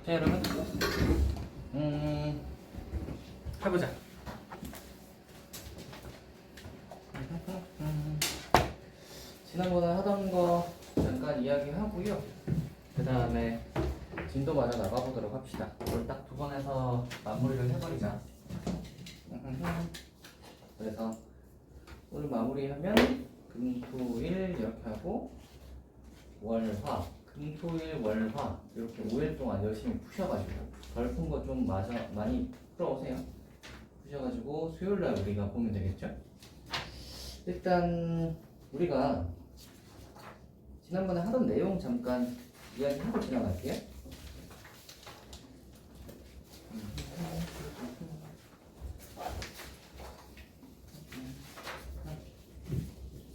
자 여러분 해보자. 지난번에 하던 거 잠깐 이야기하고요. 그 다음에 진도 맞아 나가보도록 합시다. 이걸 딱 두 번 해서 마무리를 해버리자. 그래서 오늘 마무리하면 금토일 이렇게 하고 월화 금토일 월화 이렇게 5일 동안 열심히 푸셔가지고 덜 푼 거 좀 많이 풀어오세요. 푸셔가지고 수요일날 우리가 보면 되겠죠. 일단 우리가 지난번에 하던 내용 잠깐 이야기하고 지나갈게요.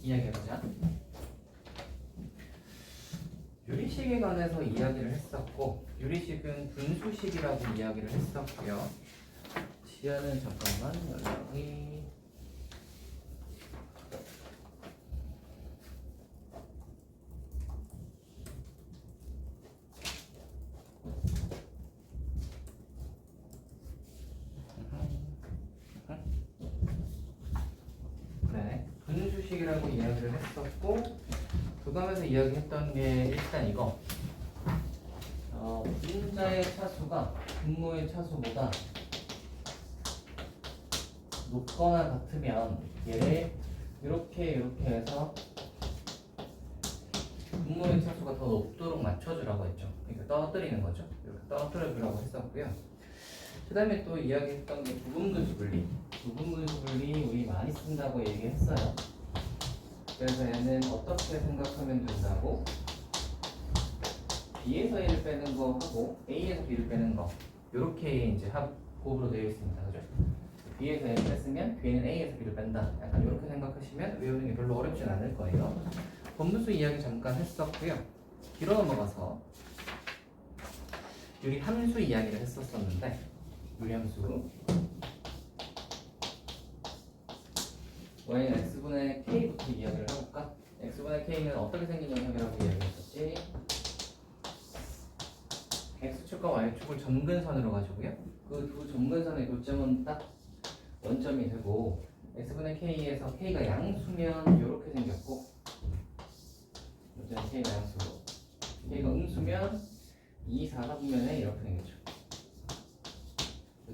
이야기해보자. 유리식에 관해서 이야기를 했었고 유리식은 분수식이라고 이야기를 했었고요. 지하는 잠깐만 연락이 분수식이라고 이야기를 했었고 교감에서 이야기했던 게 일단 이거 분자의 차수가 분모의 차수보다 높거나 같으면 얘를 이렇게 해서 분모의 차수가 더 높도록 맞춰주라고 했죠. 그러니까 떨어뜨리는 거죠. 이렇게 떨어뜨려주라고 했었고요. 그 다음에 또 이야기했던 게 부분분수 분리. 부분분수 분리 우리 많이 쓴다고 얘기했어요. 그래서 얘는 어떻게 생각하면 된다고? B에서 A를 빼는 거 하고 A에서 B를 빼는 거 이렇게 이제 합곱으로 되어 있습니다. 그죠? B에서 A를 뺐으면 B는 A에서 B를 뺀다. 약간 이렇게 생각하시면 외우는 게 별로 어렵진 않을 거예요. 범분수 이야기 잠깐 했었고요. 뒤로 넘어가서 유리 함수 이야기를 했었었는데 유리 함수 y는 x분의 k부터 이야기를 해볼까? x분의 k는 어떻게 생긴 영역이라고 이야기했었지? x축과 y축을 점근선으로 가지고요. 그 두 점근선의 교점은 딱 원점이 되고 x분의 k에서 k가 양수면 이렇게 생겼고 k가 양수로 k가 음수면 2, 4, 4분면에 이렇게 생겼죠.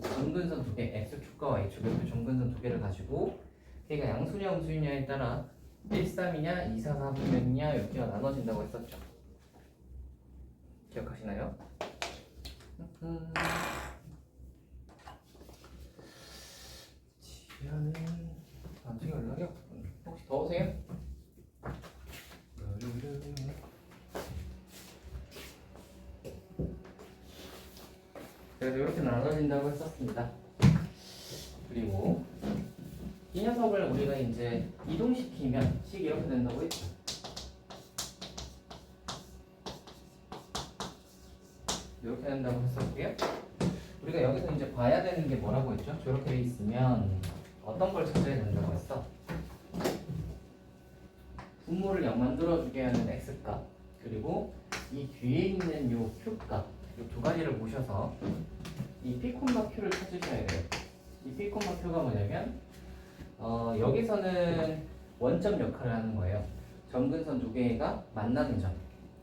점근선 두 개, x축과 y축 이렇게 점근선 두 개를 가지고 k가 양수냐 음수냐에 따라 1, 3이냐 2, 4, 4분면이냐 이렇게 나눠진다고 했었죠. 기억하시나요? 지하는 지금 연락이요? 혹시 더우세요? 그래서 이렇게 나눠진다고 했었습니다. 그리고 이 녀석을 우리가 이제 이동시키면 식 이렇게 된다고 했죠. 이렇게 된다고 했었고요. 우리가 여기서 이제 봐야 되는 게 뭐라고 했죠? 저렇게 돼 있으면 어떤 걸 찾아야 된다고 했어? 분모를 0 만들어주게 하는 x값 그리고 이 뒤에 있는 요 q값 이 두 가지를 보셔서 이 p, q를 찾으셔야 돼요. 이 p, q가 뭐냐면 여기서는 원점 역할을 하는 거예요. 점근선 두 개가 만나는 점.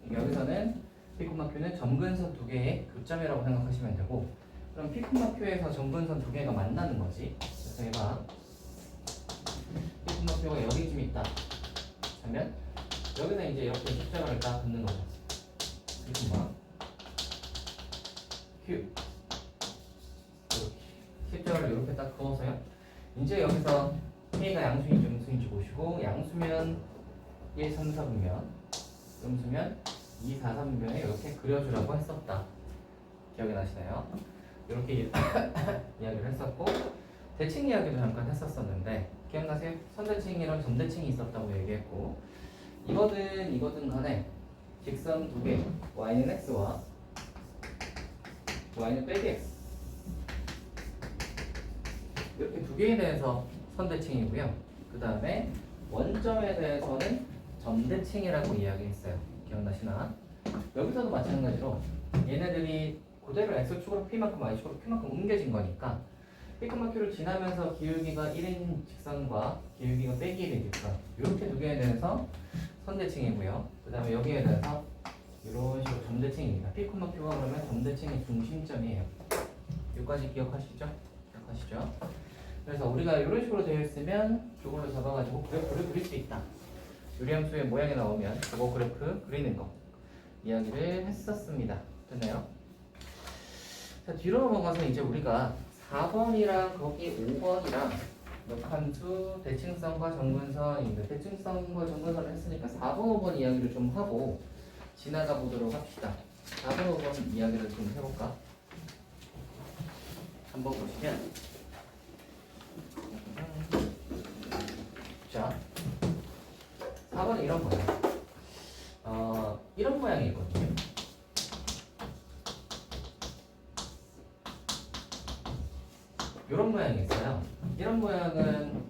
여기서는 P, Q는 점근선 두 개의 교점이라고 생각하시면 되고 그럼 P, Q에서 점근선 두 개가 만나는 거지. 그래서 얘가 P, Q가 여기쯤 있다 하면 여기서 이제 이렇게 십자가를 딱 긋는 거죠. P, Q 이렇게 십자가를 이렇게 딱 그어서요. 이제 여기서 K가 양수인지 음수인지 보시고 양수면 1, 3, 4분면 음수면 2, 4, 3분면에 이렇게 그려주라고 했었다. 기억이 나시나요? 이렇게 이야기를 했었고 대칭 이야기도 잠깐 했었었는데 기억나세요? 선대칭이랑 점대칭이 있었다고 얘기했고 이거든 간에 직선 두 개 y는 x와 y는 빼기 x 이렇게 두 개에 대해서 선대칭이고요. 그 다음에 원점에 대해서는 점대칭이라고 이야기했어요. 기억나시나? 여기서도 마찬가지로 얘네들이 그대로 x축으로 p만큼 y축으로 q만큼 옮겨진 거니까 P콤마 Q를 지나면서 기울기가 1인 직선과 기울기가 빼기 1인 직선 이렇게 두 개에 대해서 선대칭이고요. 그 다음에 여기에 대해서 이런 식으로 점대칭입니다. P콤마 Q가 그러면 점대칭의 중심점이에요. 여기까지 기억하시죠? 기억하시죠? 그래서 우리가 이런 식으로 되어 있으면 이걸로 잡아가지고 그래프를 그릴 수 있다. 유리함수의 모양이 나오면 그거 그래프 그리는 거 이야기를 했었습니다. 됐나요? 자, 뒤로 넘어가서 이제 우리가 4번이랑 거기 5번이랑 역함수, 대칭성과 정근선인데 대칭성과 정근선을 했으니까 4번, 5번 이야기를 좀 하고 지나가 보도록 합시다. 4번, 5번 이야기를 좀 해볼까? 한번 보시면 자 4번은 이런 모양 이런 모양이 있거든요. 이런 모양이 있어요. 이런 모양은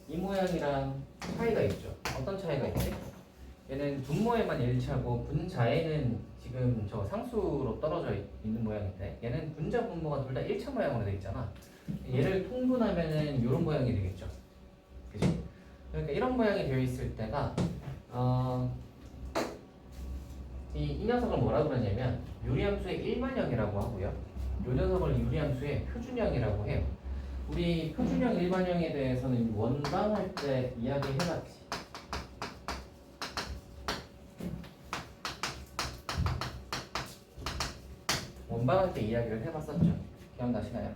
이 모양이랑 차이가 있죠. 어떤 차이가 있지? 얘는 분모에만 일치하고 분자에는 지금 저 상수로 떨어져 있는 모양인데 얘는 분자 분모가 둘 다 1차 모양으로 되어 있잖아. 얘를 통분하면은 이런 모양이 되겠죠. 그치? 그러니까 이런 모양이 되어 있을 때가 이 녀석을 뭐라 그러냐면 유리함수의 일반형이라고 하고요. 이 녀석을 유리함수의 표준형이라고 해요. 우리 표준형 일반형에 대해서는 원방할 때 이야기해봤지. 원방할 때 이야기를 해봤었죠. 기억나시나요?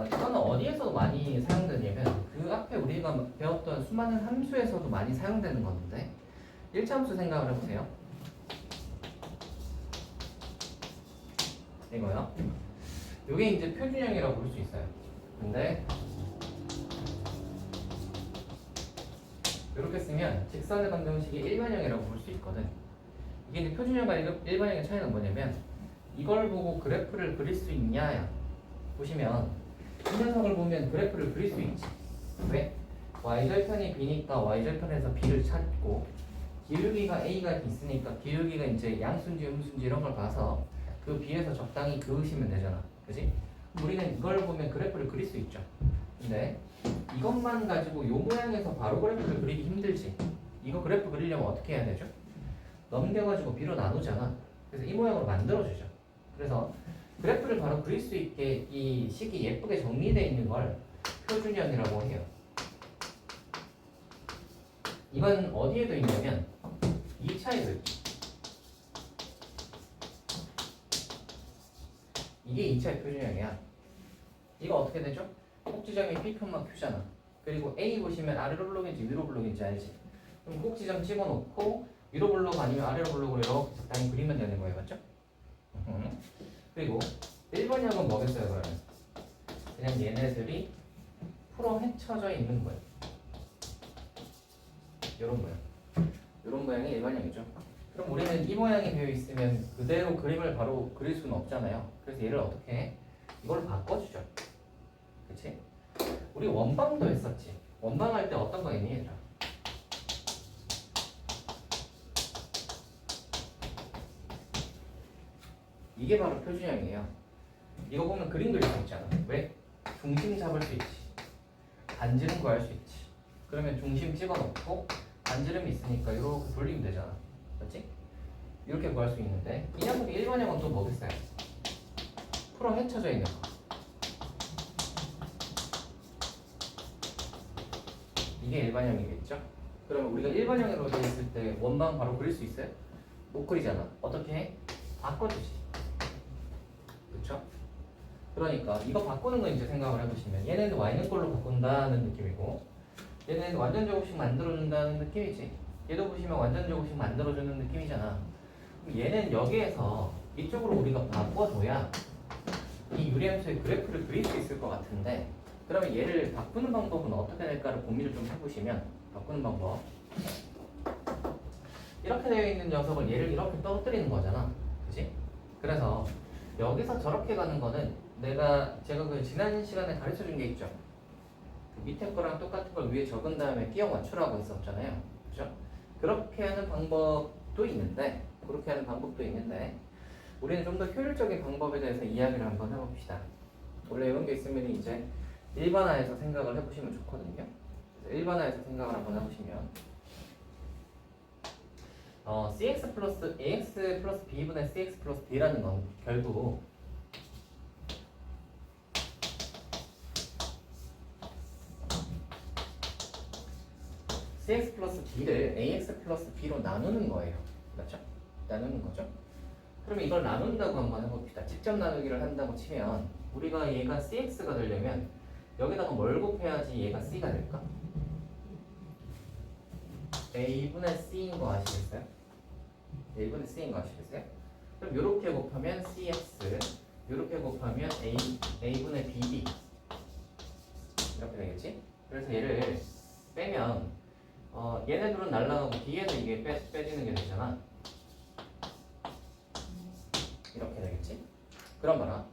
이거는 어디에서도 많이 사용되냐면 그 앞에 우리가 배웠던 수많은 함수에서도 많이 사용되는 건데 1차 함수 생각을 해보세요. 이거요. 이게 이제 표준형이라고 볼 수 있어요. 근데 이렇게 쓰면 직선의 방정식이 일반형이라고 볼 수 있거든. 이게 이제 표준형과 일반형의 차이는 뭐냐면 이걸 보고 그래프를 그릴 수 있냐야. 보시면 이 녀석을 보면 그래프를 그릴 수 있지. 왜? y절편이 b니까 y절편에서 b를 찾고 기울기가 a가 있으니까 기울기가 이제 양수인지 음수인지 이런 걸 봐서 그 b에서 적당히 그으시면 되잖아. 그지? 우리는 이걸 보면 그래프를 그릴 수 있죠. 근데 이것만 가지고 요 모양에서 바로 그래프를 그리기 힘들지. 이거 그래프 그리려면 어떻게 해야 되죠? 넘겨가지고 b로 나누잖아. 그래서 이 모양으로 만들어주죠. 그래서 그래프를 바로 그릴 수 있게 이 식이 예쁘게 정리되어 있는 걸 표준형이라고 해요. 이건 어디에도 있냐면 2차에도 있죠. 이게 2차의 표준형이야. 이거 어떻게 되죠? 꼭지점이 P, Q잖아. 그리고 A 보시면 아래로 블록인지 위로 블록인지 알지? 그럼 꼭지점 찍어놓고 위로 블록 아니면 아래로 블록으로 이렇게 적당히 그리면 되는 거예요. 맞죠? 그리고 1번형은 뭐겠어요 그러면? 그냥 얘네들이 풀어 헤쳐져 있는 거예요. 요런 모양. 요런 모양이 일반형이죠. 그럼 우리는 이 모양이 되어 있으면 그대로 그림을 바로 그릴 수는 없잖아요. 그래서 얘를 어떻게 해? 이걸 바꿔주죠. 그치? 우리 원방도 했었지. 원방 할 때 어떤 거 있니 얘들아? 이게 바로 표준형이에요. 이거 보면 그림 그릴 수 있잖아. 왜? 중심 잡을 수 있지. 반지름 구할 수 있지. 그러면 중심 집어넣고 반지름이 있으니까 이렇게 돌리면 되잖아. 맞지? 이렇게 구할 수 있는데 이 녀석의 일반형은 또 뭐겠어요? 풀어 헤쳐져 있는 거. 이게 일반형이겠죠? 그러면 우리가 일반형으로 되어 있을 때 원방 바로 그릴 수 있어요? 못 그리잖아. 어떻게 해? 바꿔주지. 그쵸? 그러니까 이거 바꾸는 거 이제 생각을 해보시면 얘는 y는 꼴로 바꾼다는 느낌이고 얘는 완전 제곱식 만들어준다는 느낌이지. 얘도 보시면 완전 제곱식 만들어주는 느낌이잖아. 그럼 얘는 여기에서 이쪽으로 우리가 바꿔줘야 이 유리함수의 그래프를 그릴 수 있을 것 같은데 그러면 얘를 바꾸는 방법은 어떻게 될까를 고민을 좀 해보시면 바꾸는 방법 이렇게 되어 있는 녀석을 얘를 이렇게 떨어뜨리는 거잖아. 그치? 그래서 여기서 저렇게 가는 거는 제가 그 지난 시간에 가르쳐 준 게 있죠. 그 밑에 거랑 똑같은 걸 위에 적은 다음에 끼워 맞추라고 했었잖아요. 그죠? 그렇게 하는 방법도 있는데 우리는 좀 더 효율적인 방법에 대해서 이야기를 한번 해봅시다. 원래 이런 게 있으면 이제 일반화해서 생각을 해보시면 좋거든요. 그래서 일반화해서 생각을 한번 해보시면 cx 플러스 ax 플러스 b분의 cx 플러스 d라는 건 결국 cx 플러스 d를 ax 플러스 b로 나누는 거예요. 맞죠? 나누는 거죠. 그러면 이걸 나눈다고 한번 해봅시다. 직접 나누기를 한다고 치면 우리가 얘가 cx가 되려면 여기다가 뭘 곱해야지 얘가 c가 될까? a분의 c인 거 아시겠어요? a분의 c인 거 아시겠어요? 그럼 이렇게 곱하면 cx, 이렇게 곱하면 a분의 bd 이렇게 되겠지? 그래서 얘를 빼면 얘네들은 날라가고 뒤에서 이게 빼지는 게 되잖아. 이렇게 되겠지? 그럼 봐라.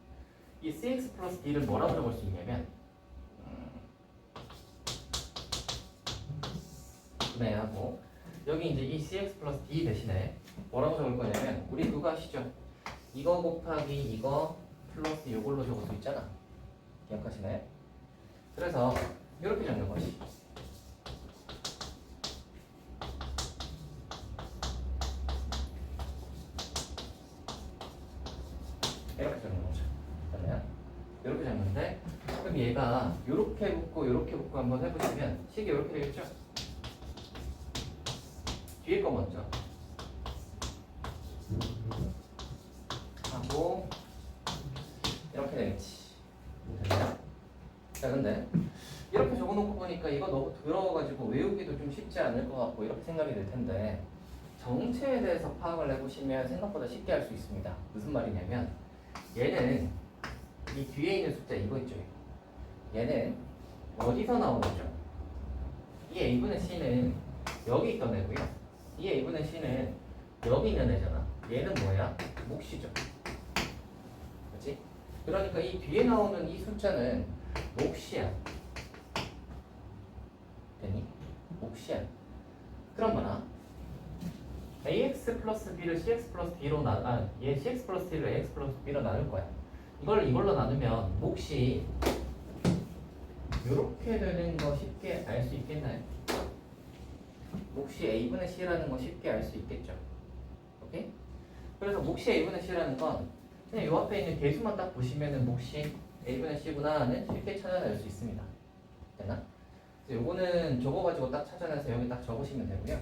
이 cx 플러스 d를 뭐라고 적을 수 있냐면 분해하고 여기 이제 이 cx 플러스 d 대신에 뭐라고 적을 거냐면 우리 그거 아시죠? 이거 곱하기 이거 플러스 이걸로 적을 수 있잖아. 기억하시나요? 그래서 이렇게 적는 것이 이렇게 적는 거죠. 그러면 이렇게 적는데 그럼 얘가 이렇게 붙고 이렇게 붙고 한번 해보시면 식이 이렇게 되겠죠? 뒤에 거 먼저 하고 이렇게 되겠지. 됐나요? 자 근데 이렇게 적어놓고 보니까 이거 너무 더러워가지고 외우기도 좀 쉽지 않을 것 같고 이렇게 생각이 들 텐데 정체에 대해서 파악을 해보시면 생각보다 쉽게 할 수 있습니다. 무슨 말이냐면 얘는 이 뒤에 있는 숫자 이거 있죠. 얘는 어디서 나온 거죠? 이 a분의 c는 여기 있던 애고요. 이 a분의 c는 여기 있는 애잖아. 얘는 뭐야? 몫이죠. 그렇지? 그러니까 이 뒤에 나오는 이 숫자는 몫이야. 되니? 몫이야. 그럼 뭐나? ax 플러스 b를 cx 플러스 d로 얘 cx 플러스 d를 ax 플러스 b로 나눌 거야. 이걸로 나누면 몫이 이렇게 되는 거 쉽게 알 수 있겠나요? 몫이 a분의 c라는 거 쉽게 알 수 있겠죠. 오케이? 그래서 몫이 a분의 c라는 건 그냥 요 앞에 있는 개수만 딱 보시면은 몫이 a분의 c구나는 쉽게 찾아낼 수 있습니다. 되나? 그래서 요거는 적어가지고 딱 찾아내서 여기 딱 적으시면 되고요.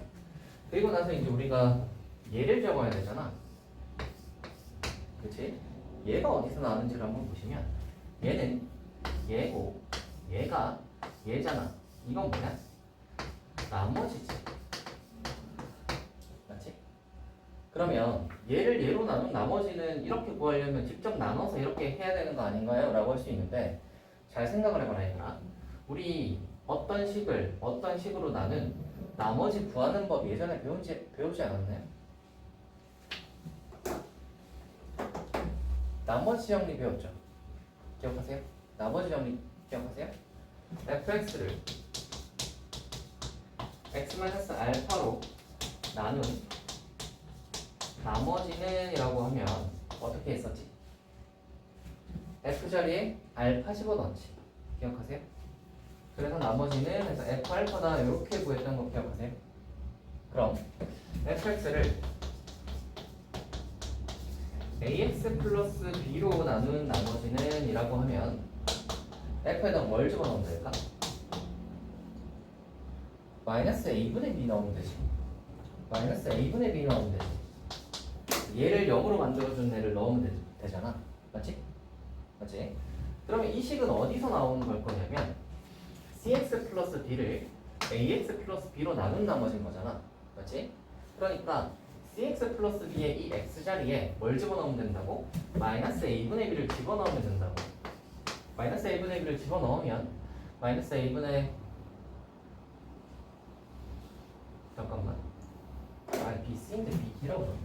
그리고 나서 이제 우리가 얘를 적어야 되잖아. 그치? 얘가 어디서 나왔는지를 한번 보시면 얘는 얘고 얘가 얘잖아. 이건 뭐야? 나머지지. 맞지? 그러면 얘를 얘로 나눈 나머지는 이렇게 구하려면 직접 나눠서 이렇게 해야 되는 거 아닌가요? 라고 할 수 있는데 잘 생각을 해봐라 얘들아. 우리 어떤 식으로 나눈 나머지 구하는 법 예전에 배우지 않았나요? 나머지 정리 배웠죠? 기억하세요? 나머지 정리 기억하세요? fx를 x-알파로 나눈 나머지는 이라고 하면 어떻게 했었지? f 자리에 알파 집어넣지. 기억하세요? 그래서 나머지는 해서 f 알파다 이렇게 구했던 거 기억하세요? 그럼 fx를 ax 플러스 b로 나눈 나머지는 이라고 하면 f에다 뭘 집어넣으면 될까? 마이너스 a분의 b 나오면 되지. 마이너스 a분의 b 나오면 되지. 얘를 0으로 만들어준 애를 넣으면 되잖아. 맞지? 맞지? 그러면 이 식은 어디서 나오는 걸 거냐면 cx 플러스 d를 ax 플러스 b로 나눈 나머지인 거잖아. 맞지? 그러니까 cx 플러스 b의 이 x자리에 뭘 집어넣으면 된다고? 마이너스 a분의 b를 집어넣으면 된다고. 마이너스 a분의 b를 집어넣으면 마이너스 a분의 잠깐만 bc인데 bd라고 그러네.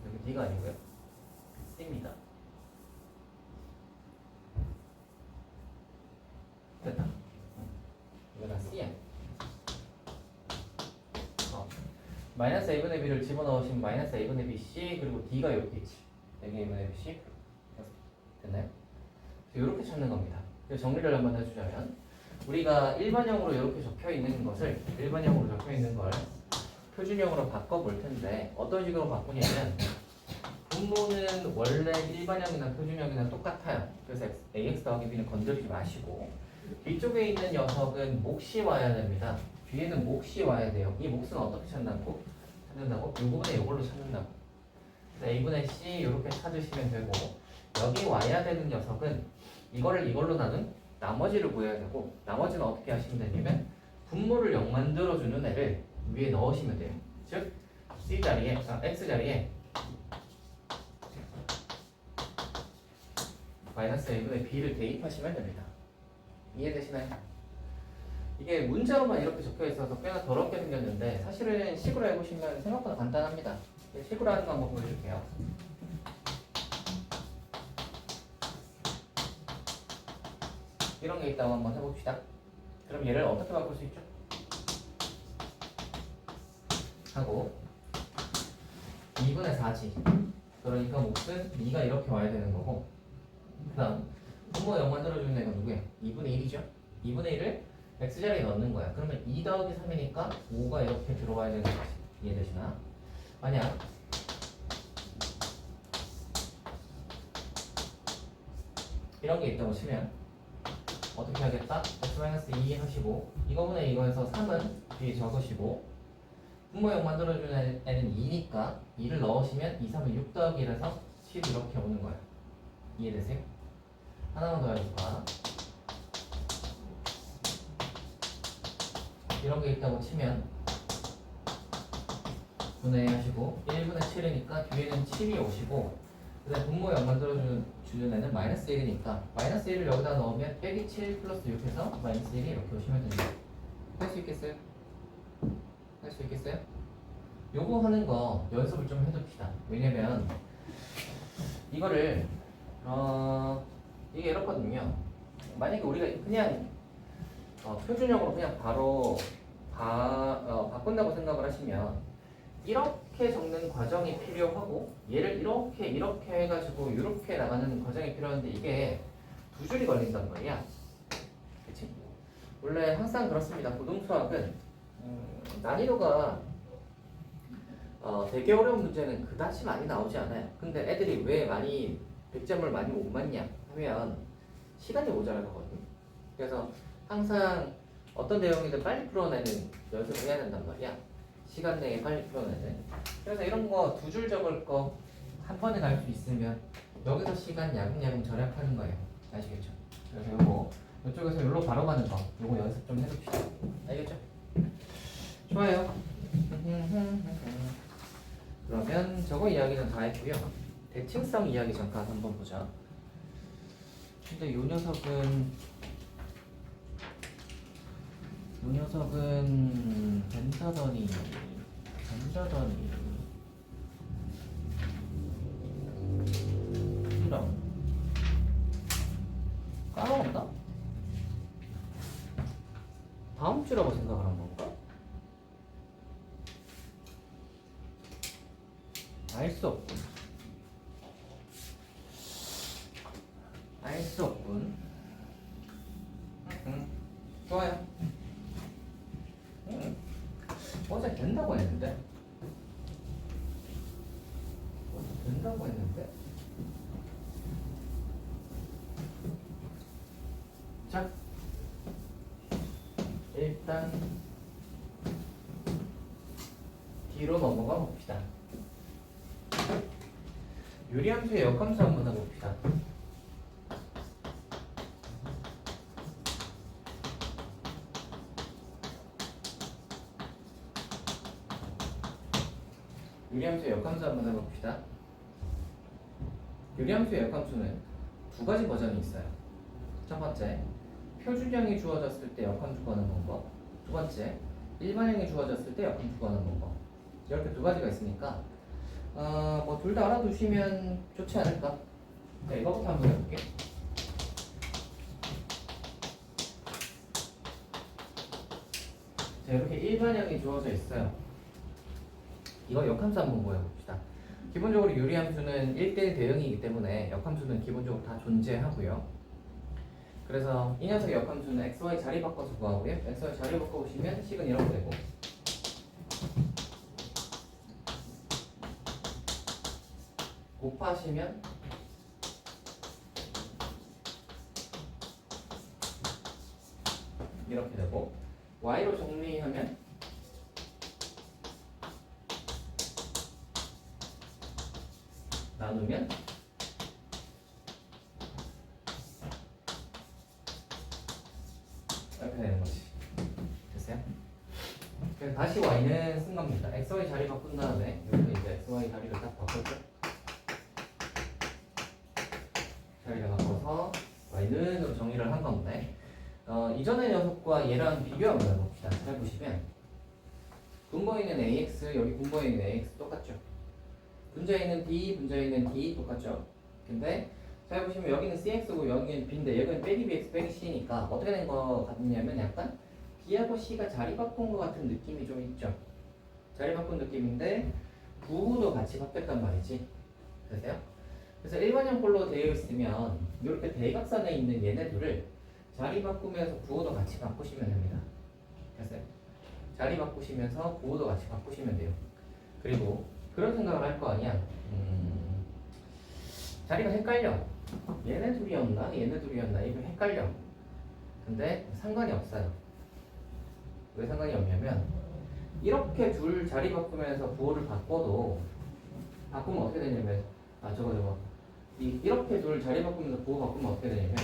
여기 d가 아니고요 c입니다. 됐다. 이거 다 c야. 마이너스 a분의 b를 집어넣으시면 마이너스 a분의 bc 그리고 d가 여기 있지. 여기 a분의 bc 됐나요? 이렇게 찾는 겁니다. 그래서 정리를 한번 해주자면 우리가 일반형으로 이렇게 적혀 있는 것을 일반형으로 적혀 있는 걸 표준형으로 바꿔볼 텐데 어떤 식으로 바꾸냐면 분모는 원래 일반형이나 표준형이나 똑같아요. 그래서 ax 더하기 b는 건드리지 마시고 뒤쪽에 있는 녀석은 몫이 와야 됩니다. 뒤에는 몫이 와야 돼요. 이 몫은 어떻게 찾는다고? 요 부분에 요걸로 찾는다고. 그래서 a분의 c 이렇게 찾으시면 되고 여기 와야 되는 녀석은 이거를 이걸로 나눈 나머지를 구해야 되고 나머지는 어떻게 하시면 되냐면 분모를 0 만들어주는 애를 위에 넣으시면 돼요. 즉 c 자리에 x 자리에 마이너스 a분의 b를 대입하시면 됩니다. 이해되시나요? 이게 문자로만 이렇게 적혀 있어서 꽤나 더럽게 생겼는데 사실은 식으로 해보시면 생각보다 간단합니다. 식으로 하는 거 한번 보여줄게요. 이런 게 있다고 한번 해봅시다. 그럼 얘를 어떻게 바꿀 수 있죠? 하고 2분의 4지. 그러니까 몫은 2가 이렇게 와야 되는 거고 그 다음 분모 0 만들어주는 애가 누구야? 2분의 1이죠? 2분의 1을 x자리에 넣는 거야. 그러면 2 더하기 3이니까 5가 이렇게 들어와야 되는 거지. 이해되시나? 만약 이런 게 있다고 치면 어떻게 하겠다? x-2 하시고 이거분의 이거에서 3은 뒤에 적으시고 분모 0 만들어주는 애는 2니까 2를 넣으시면 2, 3은 6 더하기 1에서 7 이렇게 오는 거야. 이해되세요? 하나만 더 해볼까? 이런 게 있다고 치면 분해 하시고 1분의 7이니까 뒤에는 7이 오시고 그 다음에 분모 0 만들어주는 애는 마이너스 1이니까 마이너스 1을 여기다 넣으면 빼기 7 플러스 6해서 마이너스 1이 이렇게 오시면 됩니다. 할 수 있겠어요? 할 수 있겠어요? 요거 하는 거 연습을 좀 해둡시다. 왜냐면 이거를 이게 이렇거든요. 만약에 우리가 그냥 표준형으로 그냥 바로 바꾼다고 생각을 하시면 이렇게 적는 과정이 필요하고 얘를 이렇게 해가지고 이렇게 나가는 과정이 필요한데 이게 두 줄이 걸린단 말이야. 그치? 원래 항상 그렇습니다. 고등수학은 난이도가 되게 어려운 문제는 그다지 많이 나오지 않아요. 근데 애들이 왜 많이 100점을 많이 못 맞냐 하면 시간이 모자라거든요. 그래서 항상 어떤 내용이든 빨리 풀어내는 연습을 해야 된단 말이야. 시간 내에 빨리 풀어내는. 그래서 이런 거 두 줄 적을 거 한 번에 갈 수 있으면 여기서 시간 야금야금 절약하는 거예요. 아시겠죠? 그래서 요거 이쪽에서 여기로 바로 가는 거 요거 연습 좀 해봅시다. 알겠죠? 좋아요. 그러면 저거 이야기는 다 했고요. 대칭성 이야기 잠깐 한번 보자. 근데 요 녀석은 된다더니 이런 까먹었나? 다음 주라고 생각을 한 건가? 알 수 없군. 알 수 없군. 좋아요. 어제 된다고 했는데. 자, 일단 뒤로 넘어가 봅시다. 유리함수의 역함수 한번 해봅시다. 유리함수의 역함수 한번 해봅시다. 유리함수의 역함수는 두 가지 버전이 있어요. 첫 번째, 표준형이 주어졌을 때 역함수 구하는 방법. 두 번째, 일반형이 주어졌을 때 역함수 구하는 방법. 이렇게 두 가지가 있으니까 뭐 둘 다 알아두시면 좋지 않을까? 네, 이거부터 한번 해볼게. 자, 이렇게 일반형이 주어져 있어요. 이거 역함수 한번 보여봅시다. 기본적으로 유리함수는 1대1 대응이기 때문에 역함수는 기본적으로 다 존재하고요. 그래서 이 녀석의 역함수는 xy 자리 바꿔서 구하고요. xy 자리 바꿔보시면 식은 이렇게 되고 곱하시면 이렇게 되고 y로 정리하면 나누면 이렇게 되는 거지. 됐어요? 그래서 다시 y는 쓴 겁니다. xy 자리 바꾼 다음에 여기서 이제 xy 자리를 딱 바꿨죠. 자리를 바꿔서 y는으로 정리를 한 건데 이전의 녀석과 얘랑 비교 한번 해봅시다. 잘 보시면 분모에 있는 ax 여기 분모에 있는 ax 똑같죠. 분자에 있는 d 분자에 있는 d 똑같죠. 근데 잘 보시면 여기는 cx고 여기는 b인데 여기는 빼기 bx 빼기 c니까 어떻게 된 거 같냐면 약간 b하고 c가 자리 바꾼 것 같은 느낌이 좀 있죠. 자리 바꾼 느낌인데 부호도 같이 바뀌었단 말이지. 되세요? 그래서 일반형꼴로 되어 있으면 이렇게 대각선에 있는 얘네들을 자리 바꾸면서 부호도 같이 바꾸시면 됩니다. 됐어요? 자리 바꾸시면서 부호도 같이 바꾸시면 돼요. 그리고 그런 생각을 할 거 아니야. 자리가 헷갈려. 얘네 둘이었나? 얘네 둘이었나? 이거 헷갈려. 근데 상관이 없어요. 왜 상관이 없냐면 이렇게 둘 자리 바꾸면서 부호를 바꿔도 바꾸면 어떻게 되냐면 저거 이렇게 둘 자리 바꾸면서 부호 바꾸면 어떻게 되냐면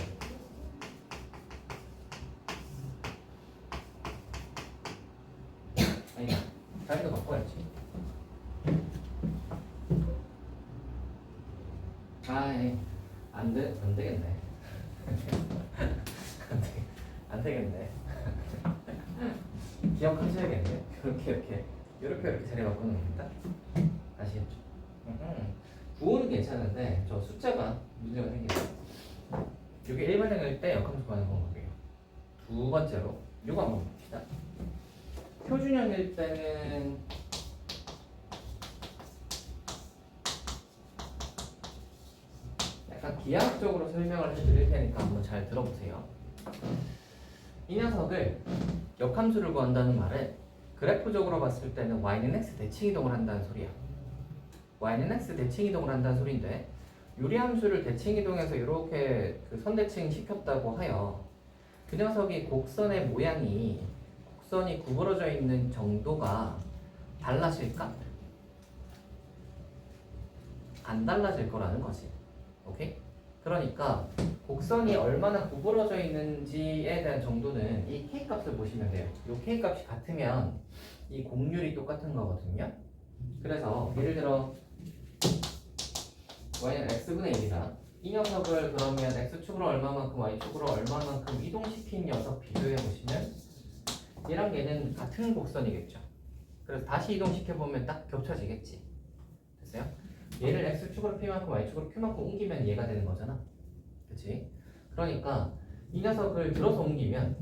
아니다. 자리도 바꿔야지. 안 되겠네. 안 되겠네. 기억하셔야겠네. 이렇게 자리 바꾸는 겁니다. 아시겠죠? 부호는 괜찮은데 저 숫자가 문제가 생기죠. 이게 일반형일 때 역함수 구하는 방법이에요. 두 번째로 이거 한번 봅시다. 표준형일 때는 약간 기하학적으로 설명을 해드릴 테니까 한번 잘 들어보세요. 이 녀석을 역함수를 구한다는 말은 그래프적으로 봤을 때는 y는 x 대칭 이동을 한다는 소리야. y는 x 대칭 이동을 한다는 소리인데 유리함수를 대칭 이동해서 이렇게 그 선대칭 시켰다고 하여 그 녀석이 곡선의 모양이 곡선이 구부러져 있는 정도가 달라질까? 안 달라질 거라는 거지. 오케이? 그러니까 곡선이 얼마나 구부러져 있는지에 대한 정도는 이 K값을 보시면 돼요. 이 K값이 같으면 이 곡률이 똑같은 거거든요. 그래서 예를 들어 y는 x분의 1이다. 이 녀석을 그러면 x축으로 얼마만큼 y축으로 얼마만큼 이동시킨 녀석 비교해 보시면 얘랑 얘는 같은 곡선이겠죠. 그래서 다시 이동시켜보면 딱 겹쳐지겠지. 됐어요? 얘를 x축으로 p만큼 y축으로 q만큼 옮기면 얘가 되는 거잖아. 그치? 그러니까 이 녀석을 들어서 옮기면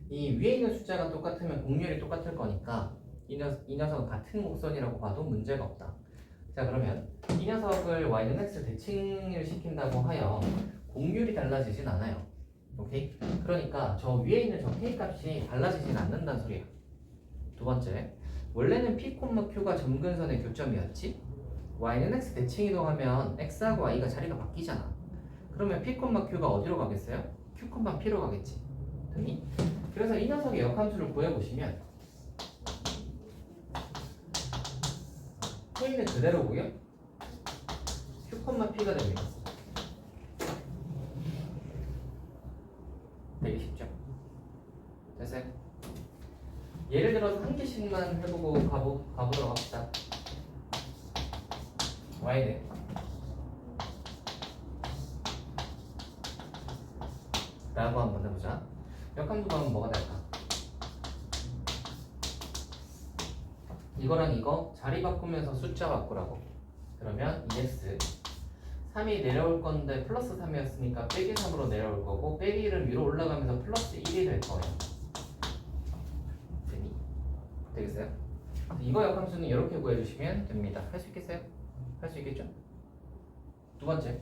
이 위에 있는 숫자가 똑같으면 곡률이 똑같을 거니까 이 녀석은 같은 곡선이라고 봐도 문제가 없다. 자, 그러면 이 녀석을 y는 x 대칭을 시킨다고 하여 곡률이 달라지진 않아요. 오케이? 그러니까 저 위에 있는 저 k 값이 달라지진 않는다는 소리야. 두 번째, 원래는 p, q가 점근선의 교점이었지? y는 x 대칭 이동하면 x하고 y가 자리가 바뀌잖아. 그러면 p, q가 어디로 가겠어요? q, p로 가겠지. 됐니? 그래서 이 녀석의 역함수를 구해보시면 k는 그대로고요. q, p가 됩니다. 되게 쉽죠? 됐어요? 예를 들어서 한 개씩만 해보고 가보도록 합시다. y는 라고 한번 해보자. 역함수 구하면 뭐가 될까? 이거랑 이거 자리 바꾸면서 숫자 바꾸라고. 그러면 EX 3이 내려올 건데 플러스 3이었으니까 빼기 3으로 내려올 거고 빼기 1은 위로 올라가면서 플러스 1이 될 거예요. 되니? 되겠어요? 이거 역함수는 이렇게 구해주시면 됩니다. 할 수 있겠어요? 할 수 있겠죠? 두 번째.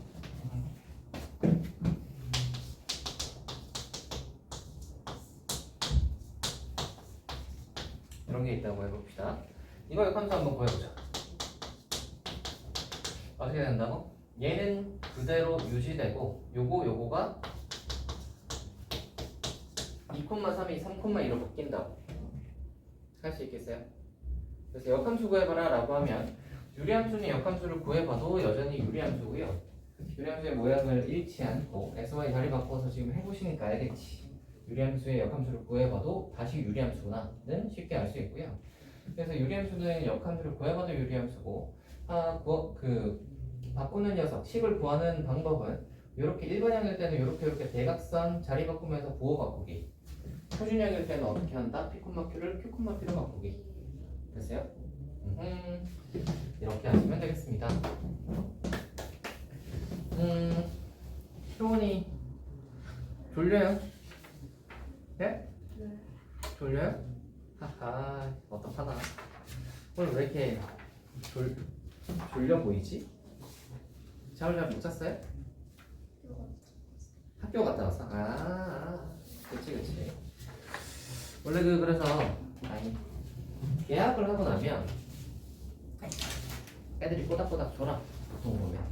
이런 게 있다고 해봅시다. 이거 역함수 한번 구해보자. 어떻게 된다고? 얘는 그대로 유지되고 요거가 2,3이 3,2로 바뀐다고. 할 수 있겠어요? 그래서 역함수 구해봐라 라고 하면 유리함수는 역함수를 구해봐도 여전히 유리함수고요. 유리함수의 모양을 잃지 않고 xy 자리 바꿔서 지금 해보시니까 알겠지. 유리함수의 역함수를 구해봐도 다시 유리함수구나는 쉽게 알 수 있고요. 그래서 유리함수는 역함수를 구해봐도 유리함수고 바꾸는 녀석, 식을 구하는 방법은 이렇게 일반형일 때는 이렇게 대각선 자리 바꾸면서 부호 바꾸기, 표준형일 때는 어떻게 한다? P콤마Q를 Q콤마P로 바꾸기. 됐어요? 이렇게 하시면 되겠습니다. 효원이 졸려요? 네? 졸려요? 하하, 어떡하나. 오늘 왜 이렇게 졸려 보이지? 잠을 잘 못 잤어요? 학교 갔다 왔어? 그치. 원래 그래서 계약을 하고 나면 애들이 꼬닥꼬닥 졸아. 보통 보면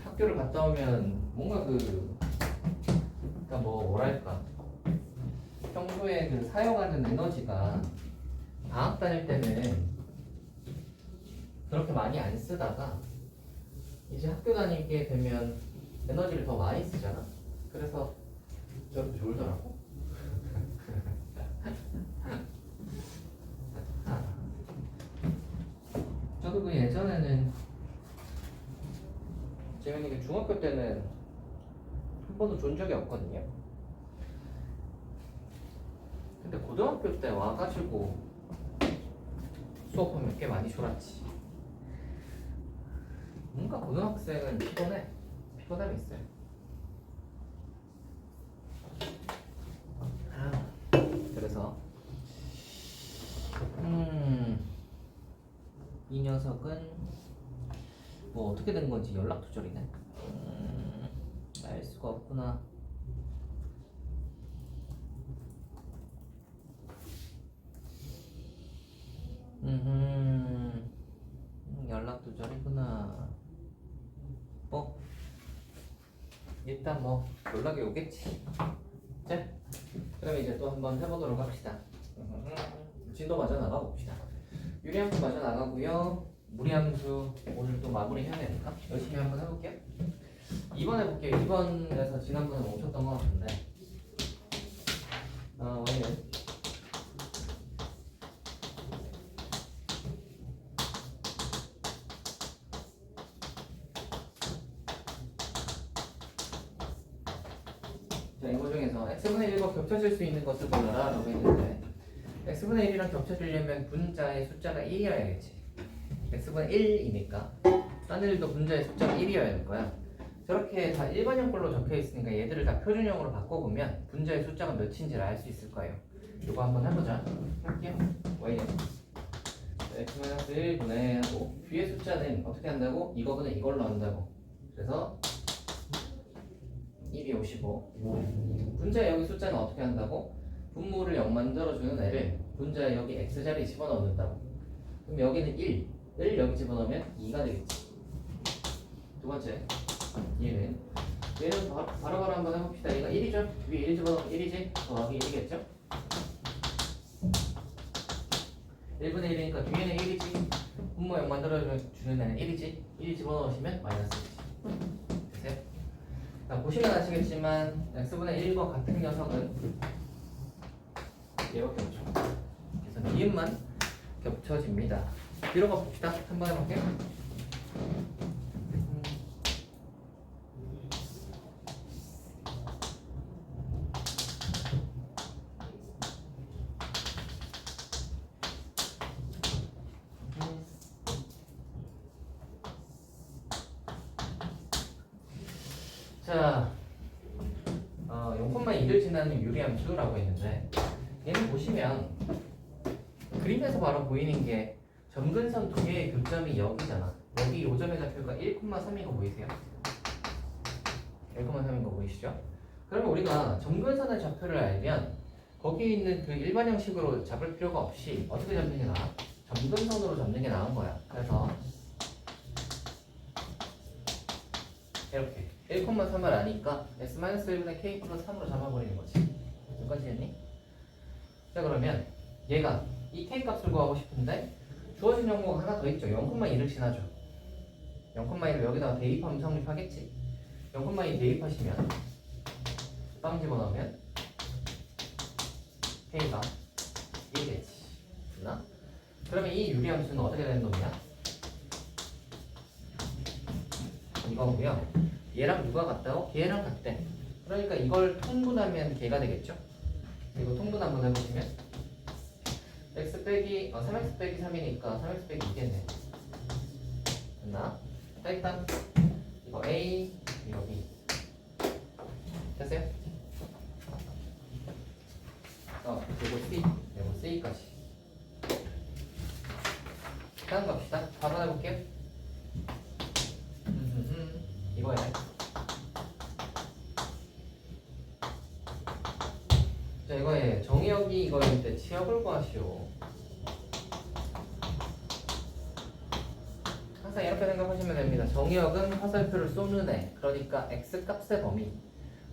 학교를 갔다 오면 뭔가 그러니까 뭐랄까 평소에 사용하는 에너지가 방학 다닐 때는 그렇게 많이 안 쓰다가 이제 학교 다니게 되면 에너지를 더 많이 쓰잖아. 그래서 저렇게 졸더라고. 저도 예전에는 재민이가 중학교 때는 한 번도 존 적이 없거든요. 근데 고등학교 때 와가지고 수업하면 꽤 많이 졸았지. 뭔가 고등학생은 피곤함이 있어요. 그래서 이 녀석은 뭐 어떻게 된 건지 연락 두절이네. 알 수가 없구나. 연락 두절이구나. 일단 연락이 오겠지. 자, 그럼 이제 또 한번 해보도록 합시다. 진도 마저 나가봅시다. 유리함수 마저 나가고요. 무리함수 오늘 또 마무리 해야 되니까 열심히 한번 해볼게요. 2번 해볼게요. 2번에서 지난번에 멈췄던 것 같은데 원래는 자, 이거 중에서 x분의 1과 겹쳐질 수 있는 것을 골라라 라고 했는데 x분의 1이랑 겹쳐지려면 분자의 숫자가 1이어야겠지. x분의 1이니까 딴 일도 분자의 숫자가 1이어야 될 거야. 저렇게 다 일반형 걸로 적혀 있으니까 얘들을 다 표준형으로 바꿔보면 분자의 숫자가 몇인지를 알 수 있을 거예요. 이거 한번 해보자. 할게요. y는 x-1분의 하고 뒤의 숫자는 어떻게 한다고? 이거분의 이걸로 한다고. 그래서 1이 55. 분자의 여기 숫자는 어떻게 한다고? 분모를 0 만들어주는 애를 분자의 여기 x자리에 집어넣는다고. 그럼 여기는 1을 여기 집어넣으면 2가 되겠지. 두 번째 얘는 바로바로 한번 해봅시다. 얘가 1이죠? 위에 1 집어넣으면 1이지? 더하기 1이겠죠? 1분의 1이니까 뒤에는 1이지. 분모 0 만들어주는 애는 1이지. 1 집어넣으시면 마이너스 1이지. 됐어요? 자, 보시면 아시겠지만 x분의 1과 같은 녀석은 얘가 겹쳐. 그래서 니은만 겹쳐집니다. 뒤로 가봅시다. 한번 해볼게요. 자, 0,2를 지나는 유리함수라고 했는데 얘는 보시면 그림에서 바로 보이는 게 점근선 두 개의 교점이 여기잖아. 여기 요점의 좌표가 1,3인 거 보이세요? 1,3인 거 보이시죠? 그러면 우리가 점근선의 좌표를 알면 거기 있는 그 일반 형식으로 잡을 필요가 없이 어떻게 잡는 게 나아? 점근선으로 잡는 게 나은 거야. 그래서 이렇게 1,3을 아니까 S-1분의 K 플러스 3으로 잡아버리는 거지. 여기까지 했니? 자, 그러면 얘가 이 K 값을 구하고 싶은데 주어진 정보가 하나 더 있죠. 0,1을 지나죠. 0,1을 여기다가 대입하면 성립하겠지. 0,2 대입하시면 빵 집어넣으면 K가 1이겠지. 됐나? 그러면 이 유리함수는 어떻게 되는 놈이야? 이거고요. 얘랑 누가 같다고? 걔랑 같대. 그러니까 이걸 통분하면 걔가 되겠죠? 이거 통분 한번 해보시면 x 빼기 3x 빼기 3이니까 3x 빼기 2겠네. 됐나? 자, 일단 이거 A, 이거 B 됐어요? 그리고 C, 그리고 C까지. 다음 갑시다. 4번 해볼게요. 이거야. 자, 이거에 정의역이 이거일 때 치역을 구하시오. 항상 이렇게 생각하시면 됩니다. 정의역은 화살표를 쏘는 애, 그러니까 x 값의 범위.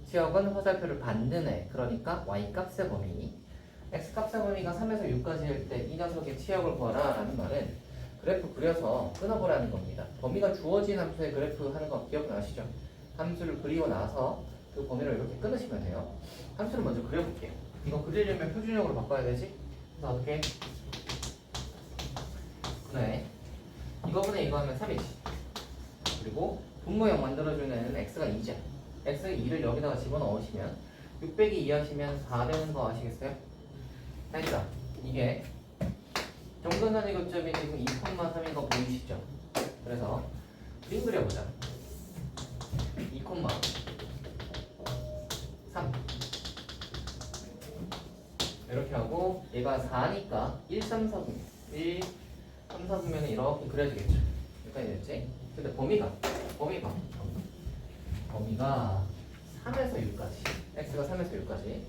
치역은 화살표를 받는 애, 그러니까 y 값의 범위. x 값의 범위가 3에서 6까지일 때 이 녀석의 치역을 구하라 라는 말은 그래프 그려서 끊어보라는 겁니다. 범위가 주어진 함수의 그래프 하는 거 기억나시죠? 함수를 그리고 나서 그 범위를 이렇게 끊으시면 돼요. 함수를 먼저 그려볼게요. 이거 그리려면 표준형으로 바꿔야 되지? 그래서 어떻게? 네. 이거분의 이거 하면 3이지. 그리고 분모형 만들어주는 애는 x가 2죠. x가 2를 여기다가 집어넣으시면 6 빼기 2 하시면 4 되는 거 아시겠어요? 그러니까 이게 정근선의 교점이 지금 2,3인 거 보이시죠? 그래서 그림 그려보자. 2,3 이렇게 하고 얘가 4니까 1, 3, 4분면 1, 3, 4분면은 이렇게 그려지겠죠. 여기까지 됐지? 근데 범위가 3에서 6까지 x가 3에서 6까지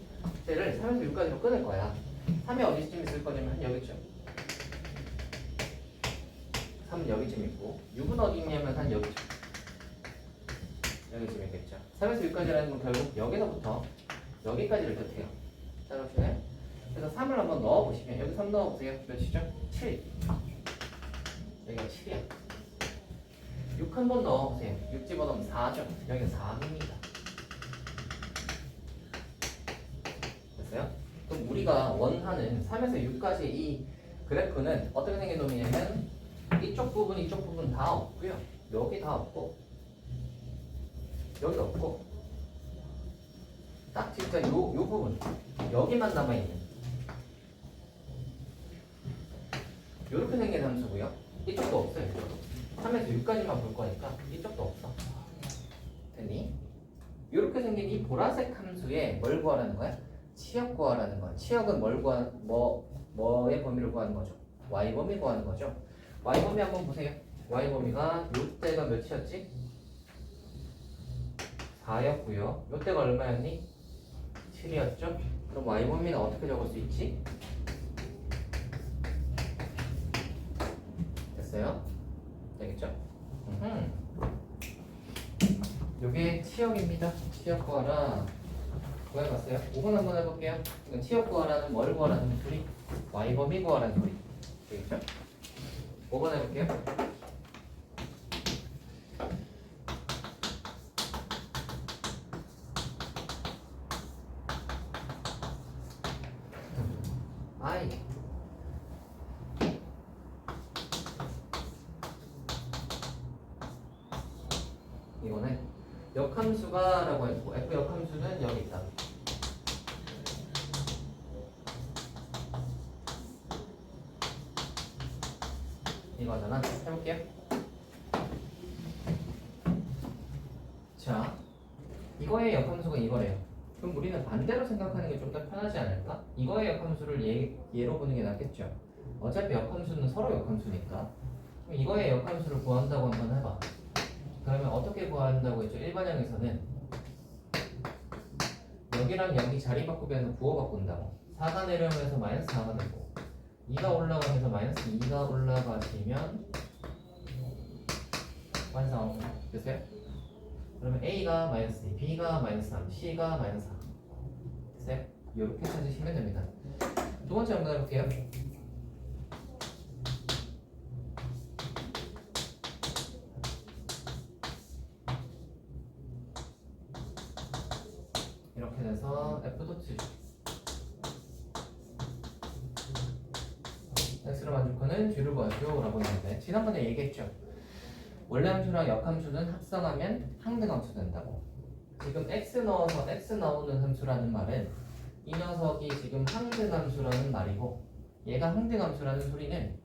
얘를 3에서 6까지로 끊을 거야. 3이 어디쯤 있을 거냐면 한 여기쯤. 3은 여기쯤 있고 6은 어디 있냐면 한 여기쯤. 여기쯤 있겠죠. 3에서 6까지라는 건 결국 여기서부터 여기까지를 뜻해요. 자, 그러시네. 그래서 3을 한번 넣어보시면 여기 3 넣어보세요. 몇이죠? 7. 여기가 7이야. 6 한번 넣어보세요. 6 집어넣으면 4죠. 여기가 4입니다. 됐어요? 그럼 우리가 원하는 3에서 6까지 이 그래프는 어떻게 생긴 놈이냐면 이쪽 부분 다 없고요. 여기 다 없고 여기 없고 딱 진짜 요 부분 여기만 남아있는 요렇게 생긴 함수고요. 이쪽도 없어요. 3에서 6까지만 볼 거니까 이쪽도 없어. 됐니? 요렇게 생긴 이 보라색 함수에 뭘 구하라는 거야? 치역 구하라는 거야. 치역은 뭐의 범위를 구하는 거죠? y 범위 구하는 거죠. y 범위 한번 보세요. y 범위가 요때가 몇이었지? 4였고요. 요때가 얼마였니? 7이었죠? 그럼 y 범위는 어떻게 적을 수 있지? 됐어요? 되겠죠? 요게 치역입니다. 치역 구하라. 구해봤어요? 5번 한번 해볼게요. 이건 치역 구하라는 뭘 구하라는 소리? y 범위 구하라는 소리. 되겠죠? 5번 해볼게요. I 이거는 역함수가 라고 했고 f 역함수는 여기 있다. 이거잖아. 해볼게요. 자, 이거의 역함수가 이거래요. 그럼 우리는 반대로 생각하는 게 좀 더 편하지 않을까? 이거의 역함수를 얘로 보는 게 낫겠죠. 어차피 역함수는 서로 역함수니까. 그럼 이거의 역함수를 구한다고 한번 해봐. 그러면 어떻게 구한다고 했죠? 일반형에서는 여기랑 여기 자리 바꾸면서 부호 바꾼다고. 4가 내려오면서 마이너스 4가 되고 2가 올라가면서 마이너스 2가 올라가시면 완성. 됐어요? 그러면 A가 마이너스 2, B가 마이너스 3, C가 마이너스 4. 됐어요? 이렇게 찾으시면 됩니다. 두 번째 한번 해볼게요. 이렇게 돼서 F 도트 X를 만족하는 G를 구하시오 라고 했는데 지난번에 얘기했죠. 원래 함수랑 역함수는 합성하면 항등함수 된다고. 지금 X 넣어서 X 나오는 함수라는 말은 이 녀석이 지금 항등함수라는 말이고 얘가 항등함수라는 소리는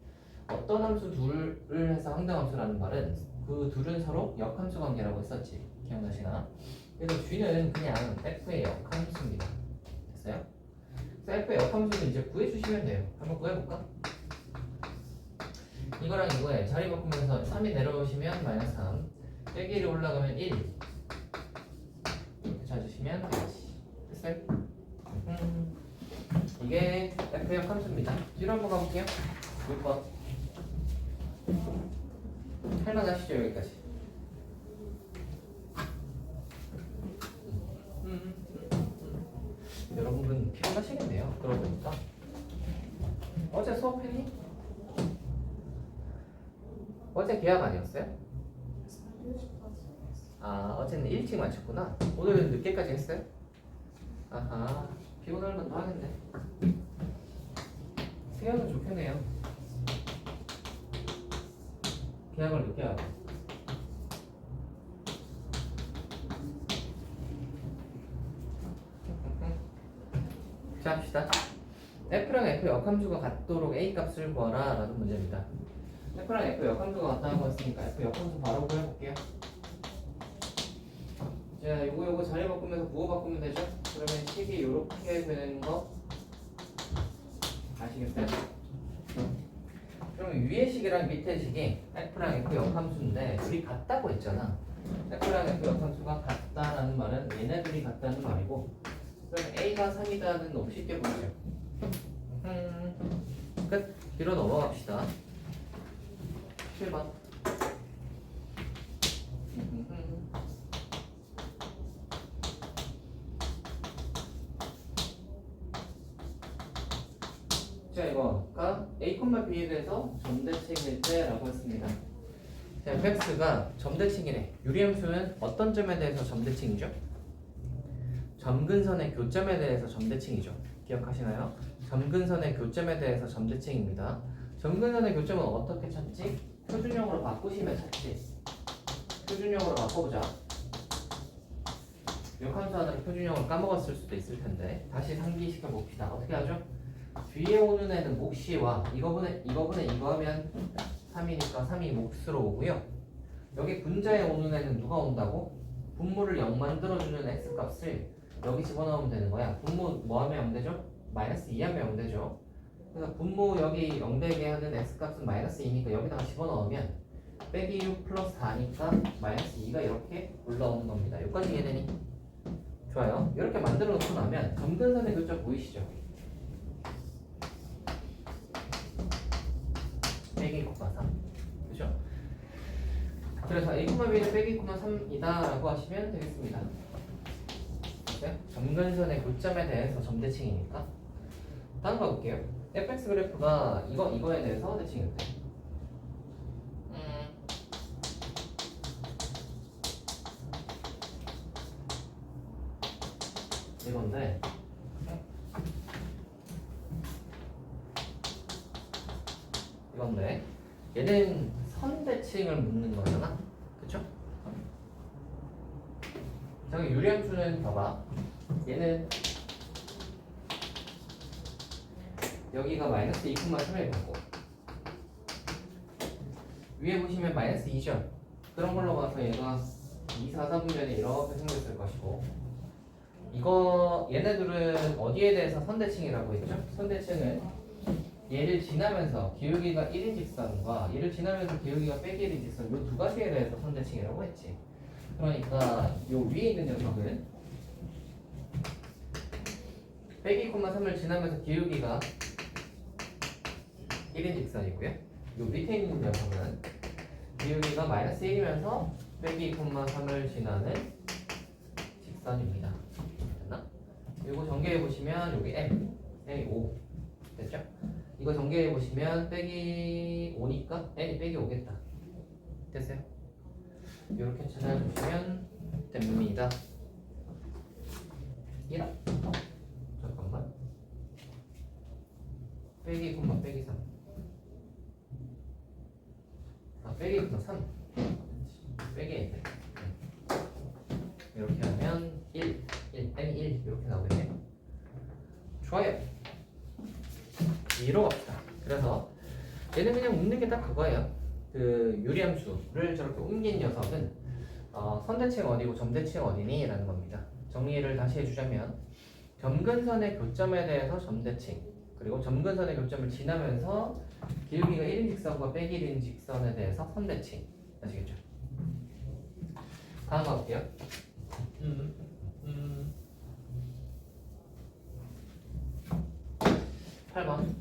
어떤 함수 둘을 해서 항등함수라는 말은 그 둘은 서로 역함수 관계라고 했었지. 기억나시나? 그래서 G는 그냥 F의 역함수입니다. 됐어요? 그래서 F의 역함수는 이제 구해주시면 돼요. 한번 구해볼까? 이거랑 이거에 자리 바꾸면서 3이 내려오시면 마이너스 3 빼기 1이 올라가면 1 이렇게 찾으시면 되지. 됐어요? 이게 F의 역함수입니다. 뒤로 한번 가볼게요. 6번 할만하시죠 여기까지? 여러분은 피곤하시겠네요. 그러고 보니까 어제 수업했니? 어제 계약 아니었어요? 아 어제는 일찍 마쳤구나. 오늘은 늦게까지 했어요? 아하 피곤할 만도 하겠네. 계약은 좋겠네요. 계약을 늦게 하고. 자 합시다. F랑 F 역함수가 같도록 A 값을 구하라 라는 문제입니다. F랑 F 역함수가 같다고 했으니까 F 역함수 바로 구해볼게요. 자 요거 자리 바꾸면서 부호 바꾸면 되죠? 그러면 식이 요렇게 되는 거 아시겠어요? 그럼 위의 식이랑 밑에 식이 F랑 F 역함수인데 둘이 같다고 했잖아. F랑 F 역함수가 같다라는 말은 얘네들이 같다는 말이고 그럼 A가 3이다는 너무 쉽게 보이죠? 끝. 뒤로 넘어갑시다. 7번. 자 이거가 A, B에 대해서 점대칭일 때라고 했습니다. 자 fx가 점대칭이네. 유리함수는 어떤 점에 대해서 점대칭이죠? 점근선의 교점에 대해서 점대칭이죠. 기억하시나요? 점근선의 교점에 대해서 점대칭입니다. 점근선의 교점은 어떻게 찾지? 표준형으로 바꾸시면 찾지. 표준형으로 바꿔보자. 역함수 하나를 표준형으로 까먹었을 수도 있을 텐데 다시 상기시켜 봅시다. 어떻게 하죠? 뒤에 오는 애는 몫이와 이거분에 이거 하면 3이니까 3이 몫으로 오고요. 여기 분자에 오는 애는 누가 온다고? 분모를 0 만들어주는 x값을 여기 집어넣으면 되는 거야. 분모 뭐 하면 0 되죠? 마이너스 2 하면 0 되죠. 그래서 분모 여기 0 되게 하는 x값은 마이너스 2니까 여기다가 집어넣으면 빼기 6 플러스 4니까 마이너스 2가 이렇게 올라오는 겁니다. 여기까지 이해되니? 좋아요. 이렇게 만들어 놓고 나면 점근선의 교점 보이시죠? 빼기 3 그죠? 그래서 A, B는 빼기 3이다 라고 하시면 되겠습니다. 네? 점근선의 교점에 대해서 점대칭이니까. 다음 거 볼게요. fx 그래프가 이거에 대해서 대칭일 때 이건데 얘는 선대칭을 묻는 거잖아. 그쵸? 저기 유리함수는 봐봐. 얘는 여기가 마이너스 2,3을 받고 위에 보시면 마이너스 2죠. 그런 걸로 봐서 얘가 2, 4, 4분면에 이렇게 생겼을 것이고 얘네들은 어디에 대해서 선대칭이라고 했죠? 선대칭은 얘를 지나면서 기울기가 1인 직선과 얘를 지나면서 기울기가 빼기 1인 직선 이 두 가지에 대해서 선대칭이라고 했지. 그러니까 요 위에 있는 녀석은 빼기 3을 지나면서 기울기가 1인 직선이고요. 요 밑에 있는 녀석은 기울기가 마이너스 1이면서 빼기 3을 지나는 직선입니다. 됐나? 이거 전개해 보시면 여기 m이 5 됐죠? 이거 전개해 보시면 빼기 5니까 n이 빼기 5겠다. 됐어요? 이렇게 찾아주시면 됩니다. 잠깐만. 빼기 3 빼기 3. 빼기 3. 빼기 1. 이렇게 하면 1, n이 1 이렇게 나오겠네요. 좋아요. 2로 갑시다. 그래서 얘는 그냥 묻는 게 딱 그거예요. 그 유리함수를 저렇게 옮긴 녀석은 선대칭 어디고 점대칭 어디니? 라는 겁니다. 정리를 다시 해주자면 점근선의 교점에 대해서 점대칭, 그리고 점근선의 교점을 지나면서 기울기가 1인 직선과 빼기 1인 직선에 대해서 선대칭. 아시겠죠? 다음 가볼게요. 8번.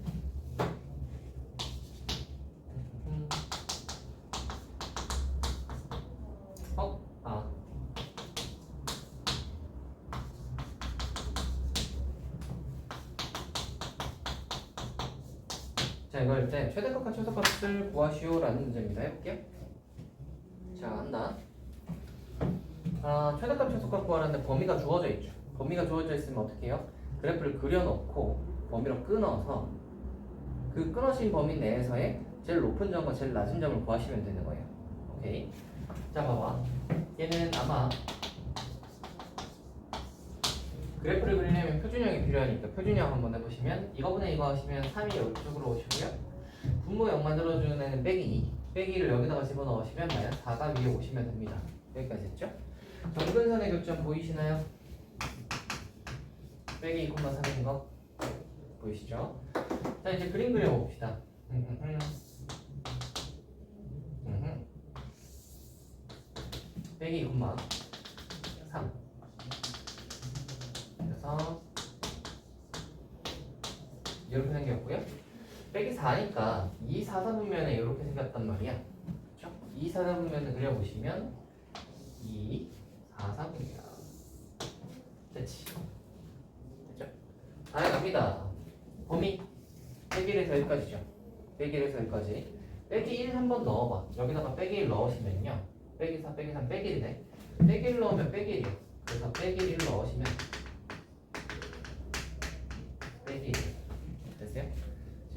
자, 이거 할 때 최대값과 최소값을 구하시오라는 문제입니다. 해볼게요. 자, 한다. 최대값, 최소값 구하라는데 범위가 주어져 있죠. 범위가 주어져 있으면 어떻게 해요? 그래프를 그려놓고 범위로 끊어서 그 끊어진 범위 내에서의 제일 높은 점과 제일 낮은 점을 구하시면 되는 거예요. 오케이. 자, 봐봐. 얘는 아마 그래프를 그리려면 표준형이 필요하니까 표준형 한번 해보시면 이거분의 이거 하시면 3이 이쪽으로 오시고요. 분모 0 만들어주는 애는 빼기 2. 빼기를 여기다가 집어넣으시면 마이너스 4가 위에 오시면 됩니다. 여기까지 했죠? 점근선의 교점 보이시나요? 빼기 2,3인 거 보이시죠? 자, 이제 그림 그려봅시다. 빼기 2,3. 그래서 이렇게 생겼고요. 빼기 4니까 2, 4, 4분면에 이렇게 생겼단 말이야. 그렇죠? 2, 4, 4분면을 그려보시면 2, 4, 4분면. 됐지? 됐죠? 다음에 갑니다. 범위 빼기 1에서 여기까지죠. 빼기 1에서 여기까지. 빼기 1 한번 넣어봐. 여기다가 빼기 1 넣으시면요. 빼기 4, 빼기 3, 빼기 1이네. 빼기 1 넣으면 빼기 1이요. 그래서 빼기 1 넣으시면 빼기 1. 됐어요?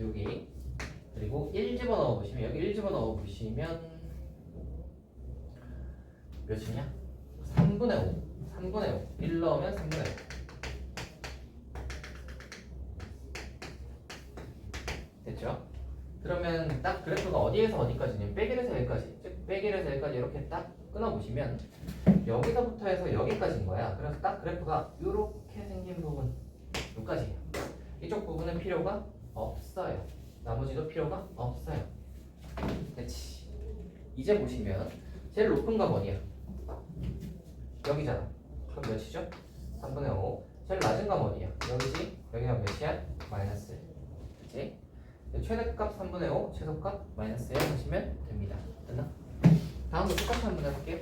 여기 그리고 1 집어넣어 보시면 여기 1 집어넣어 보시면 몇이냐? 3분의 5. 3분의 5. 1 넣으면 3분의 5. 됐죠? 그러면 딱 그래프가 어디에서 어디까지냐? 빼기에서 여기까지. 즉 빼기에서 여기까지 이렇게 딱 끊어보시면 여기서부터 해서 여기까지인 거야. 그래서 딱 그래프가 이렇게 생긴 부분 여기까지예요. 이쪽 부분은 필요가 없어요. 나머지도 필요가 없어요. 그렇지. 이제 보시면 제일 높은 값 어디야? 여기잖아. 그럼 몇이죠? 3분의 5. 제일 낮은 값 어디야? 여기지? 여기가 몇이야? 마이너스. 그치? 최대값 3분의 5, 최소값 마이너스 1 하시면 됩니다. 됐나? 다음도 똑같이 한번 해볼게요.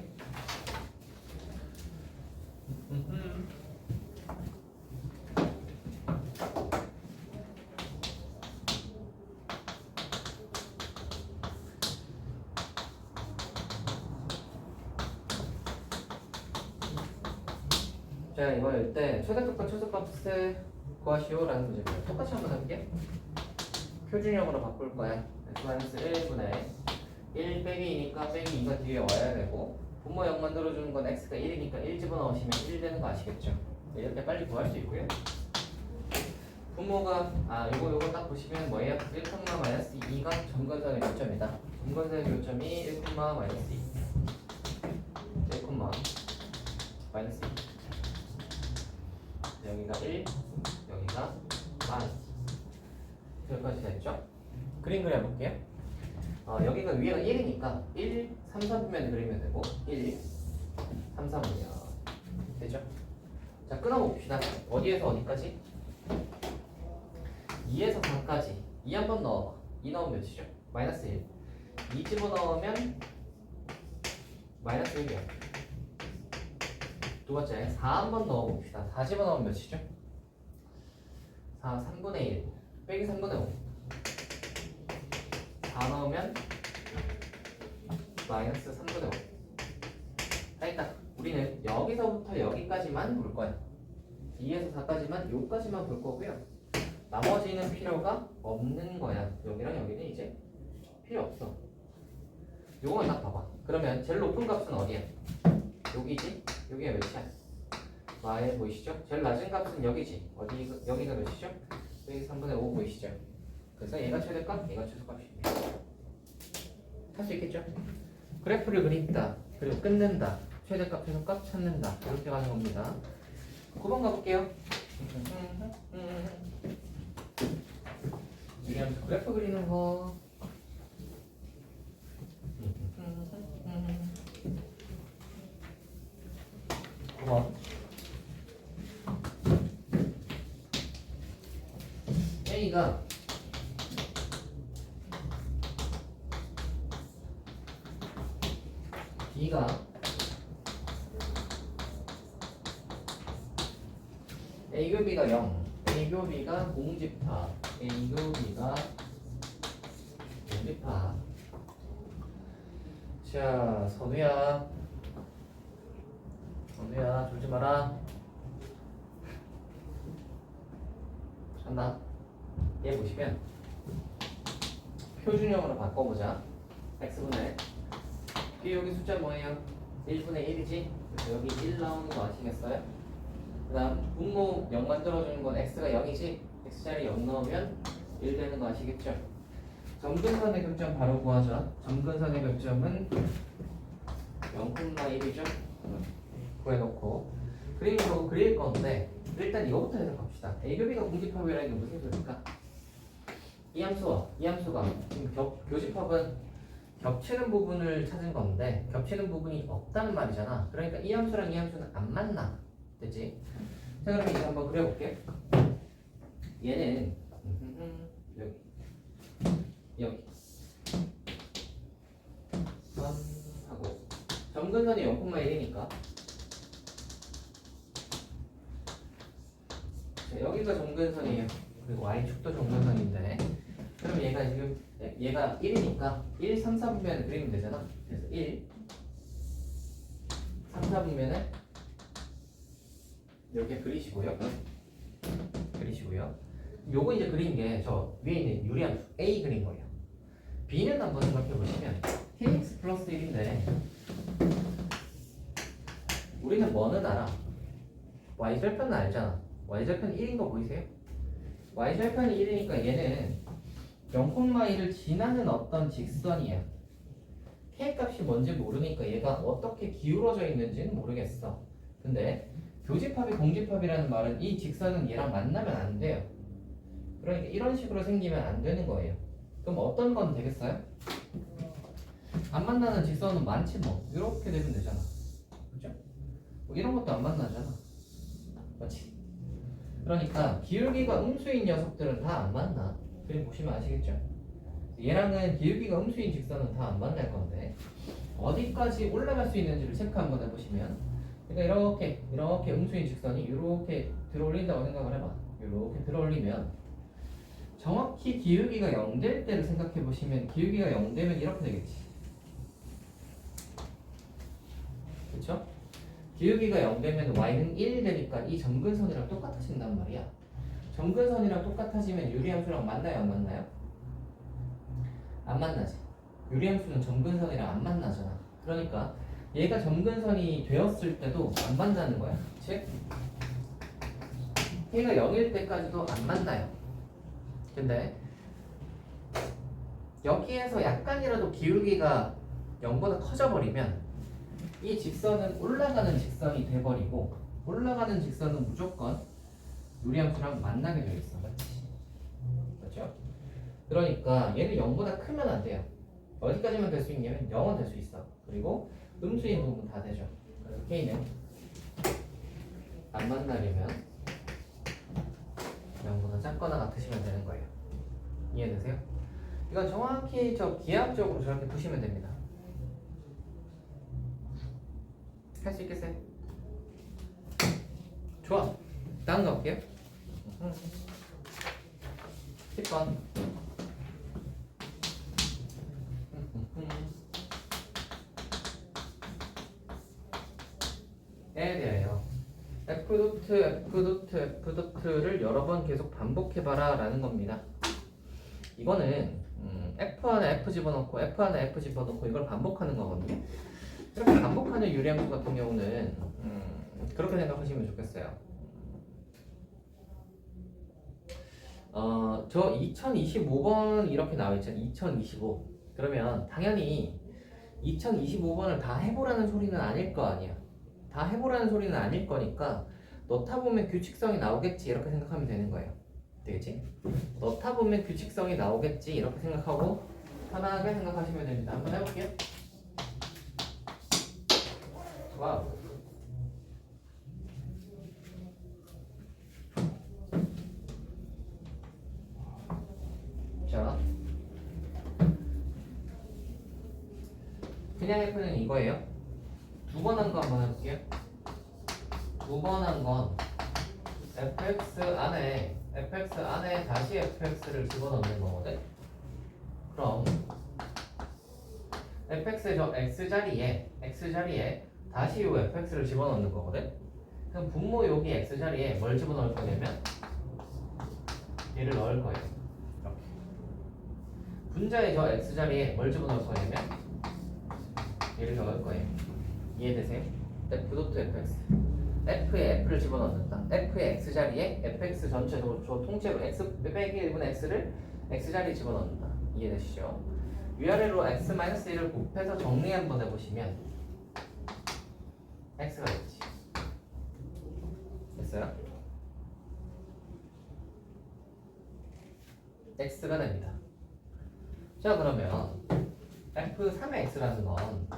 자, 이거 할 때 최대값과 최소값을 구하시오라는 문제입니다. 똑같이 한번 해볼게요. 표준형으로 바꿀 거야. x-1분의 1 빼기 2니까 빼기 2가 뒤에 와야 되고 분모 0 만들어주는 건 x가 1이니까 1 집어넣으시면 1 되는 거 아시겠죠? 이렇게 빨리 구할 수 있고요. 분모가 요거 딱 보시면 뭐예요? 1, 마이너스 2가 점근선의 교점이다. 점근선의 교점이 1, 마이너스 2 1, 마이너스 2 여기가 1, 여기가 마이너스. 여기까지 됐죠? 그림 그려볼게요. 여기가 위에가 1이니까 1, 3, 4분면 그리면 되고 1, 3, 4분면 되죠? 자, 끊어봅시다. 어디에서 어디까지? 2에서 4까지 2 한 번 넣어봐. 2 넣으면 몇이죠? 마이너스 1. 2 집어넣으면 마이너스 1이야. 두 번째 4 한 번 넣어봅시다. 4 집어넣으면 몇이죠? 4, 3분의 1 빼기 3분의 5. 4 넣으면 마이너스 3분의 5. 자, 일단 우리는 여기서부터 여기까지만 볼 거야. 2에서 4까지만 여기까지만 볼 거고요. 나머지는 필요가 없는 거야. 여기랑 여기는 이제 필요 없어. 요거만 딱 봐봐. 그러면 제일 높은 값은 어디야? 여기지? 여기가 몇이야? 마에 보이시죠? 제일 낮은 값은 여기지. 여기가 몇이죠? 여기 3분의 5 보이시죠? 그래서 얘가 최대값, 얘가 최소값입니다. 할 수 있겠죠? 그래프를 그린다. 그리고 끊는다. 최대값, 최소값 찾는다. 이렇게 가는 겁니다. 9번 가볼게요. 유리함수 그래프 그리는 거. 9번. A가 B가 A교 B가 0, A교 B가 공집합, A교 B가 공집합. 자, 선우야, 졸지 마라. 한다. 얘 보시면 표준형으로 바꿔보자. x분의 B 여기 숫자 뭐예요? 1분의 1이지? 그래서 여기 1 나오는 거 아시겠어요? 그 다음 분모 0 만들어주는 건 x가 0이지? x자리 0 넣으면 1 되는 거 아시겠죠? 점근선의 교점 바로 구하자. 점근선의 교점은 0,1이죠? 구해놓고 그림으로 그릴 건데 일단 이거부터 해석합시다. A교 B가 공집합이라는 게 무슨 소리일까? 이 함수가 지금 교집합은 겹치는 부분을 찾은 건데 겹치는 부분이 없다는 말이잖아. 그러니까 이 함수랑 이 함수는 안 만나. 됐지? 자, 그러면 이제 한번 그려볼게. 얘는 여기 하고 점근선이 0,1이니까 여기가 점근선이에요. 그리고 y축도 점근선인데 그럼 얘가 지금 얘가 1이니까 1, 3, 4분면을 그리면 되잖아. 그래서 1, 3, 4분면을 이렇게 그리시고요. 요거 이제 그린 게 저 위에 있는 유리함수 A 그린 거예요. B는 한번 생각해 보시면 kx 플러스 1인데 우리는 뭐는 알아? y절편은 알잖아. y절편 1인 거 보이세요? y절편이 1이니까 얘는 0,1을 지나는 어떤 직선이야. k값이 뭔지 모르니까 얘가 어떻게 기울어져 있는지는 모르겠어. 근데 교집합이 공집합이라는 말은 이 직선은 얘랑 만나면 안 돼요. 그러니까 이런 식으로 생기면 안 되는 거예요. 그럼 어떤 건 되겠어요? 안 만나는 직선은 많지 뭐. 이렇게 되면 되잖아. 그죠? 뭐 이런 것도 안 만나잖아. 맞지? 그러니까 기울기가 음수인 녀석들은 다 안 만나. 그림 보시면 아시겠죠? 얘랑은 기울기가 음수인 직선은 다 안 만날 건데 어디까지 올라갈 수 있는지를 체크 한번 해보시면, 그러니까 이렇게 음수인 직선이 이렇게 들어올린다고 생각을 해봐. 이렇게 들어올리면 정확히 기울기가 0 될 때를 생각해 보시면 기울기가 0 되면 이렇게 되겠지. 그쵸? 기울기가 0 되면 y는 1 되니까 이 점근선이랑 똑같아진단 말이야. 점근선이랑 똑같아지면 유리함수랑 만나요, 안 만나요? 안 만나지. 유리함수는 점근선이랑 안 만나잖아. 그러니까 얘가 점근선이 되었을 때도 안 만나는 거야. 그치? 얘가 0일 때까지도 안 만나요. 근데 여기에서 약간이라도 기울기가 0보다 커져버리면 이 직선은 올라가는 직선이 돼버리고, 올라가는 직선은 무조건 유리함수랑 만나게 되어 있어. 맞지? 그렇죠? 그러니까 얘는 0보다 크면 안 돼요. 어디까지만 될 수 있냐면 0은 될 수 있어. 그리고 음수인 부분 다 되죠. 그래서 K는 안 만나려면 0보다 작거나 같으시면 되는 거예요. 이해되세요? 이건 정확히 저 기하학적으로 저렇게 푸시면 됩니다. 할 수 있겠어요? 좋아. 다음 거 볼게요. 10번. 에 대하여 F 도트, F 도트, F 도트를 여러 번 계속 반복해봐라 라는 겁니다. 이거는 F 안에 F 집어넣고 F 안에 F 집어넣고 이걸 반복하는 거거든요. 이렇게 반복하는 유리함수 같은 경우는 그렇게 생각하시면 좋겠어요. 저 2025번 이렇게 나와있잖아요. 2025. 그러면 당연히 2025번을 다 해보라는 소리는 아닐 거 아니야. 다 해보라는 소리는 아닐 거니까 넣다 보면 규칙성이 나오겠지 이렇게 생각하면 되는 거예요. 되겠지? 넣다 보면 규칙성이 나오겠지 이렇게 생각하고 편하게 생각하시면 됩니다. 한번 해볼게요. 와우. 자, 그냥 F는 이거예요. 두 번 한 거 한번 해볼게요. 두 번 한 건 fx 안에 다시 fx를 집어넣는 거거든. 그럼 fx의 저 x 자리에 다시 이 fx를 집어넣는 거거든. 그럼 분모 여기 x 자리에 뭘 집어넣을 거냐면 얘를 넣을 거예요. 이렇게. 분자의 저 x 자리에 뭘 집어넣을 거냐면 얘를 넣을 거예요. 이해되세요? f 도트 fx. f에 f를 집어넣는다. f의 x 자리에 fx 전체 저 통째로 x 빼기 1분의 x를 x 자리에 집어넣는다. 이해되시죠? 위아래로 x-1을 곱해서 정리 한번 해보시면 x가 됐지. 됐어요? x가 됩니다. 자, 그러면 f3x라는 건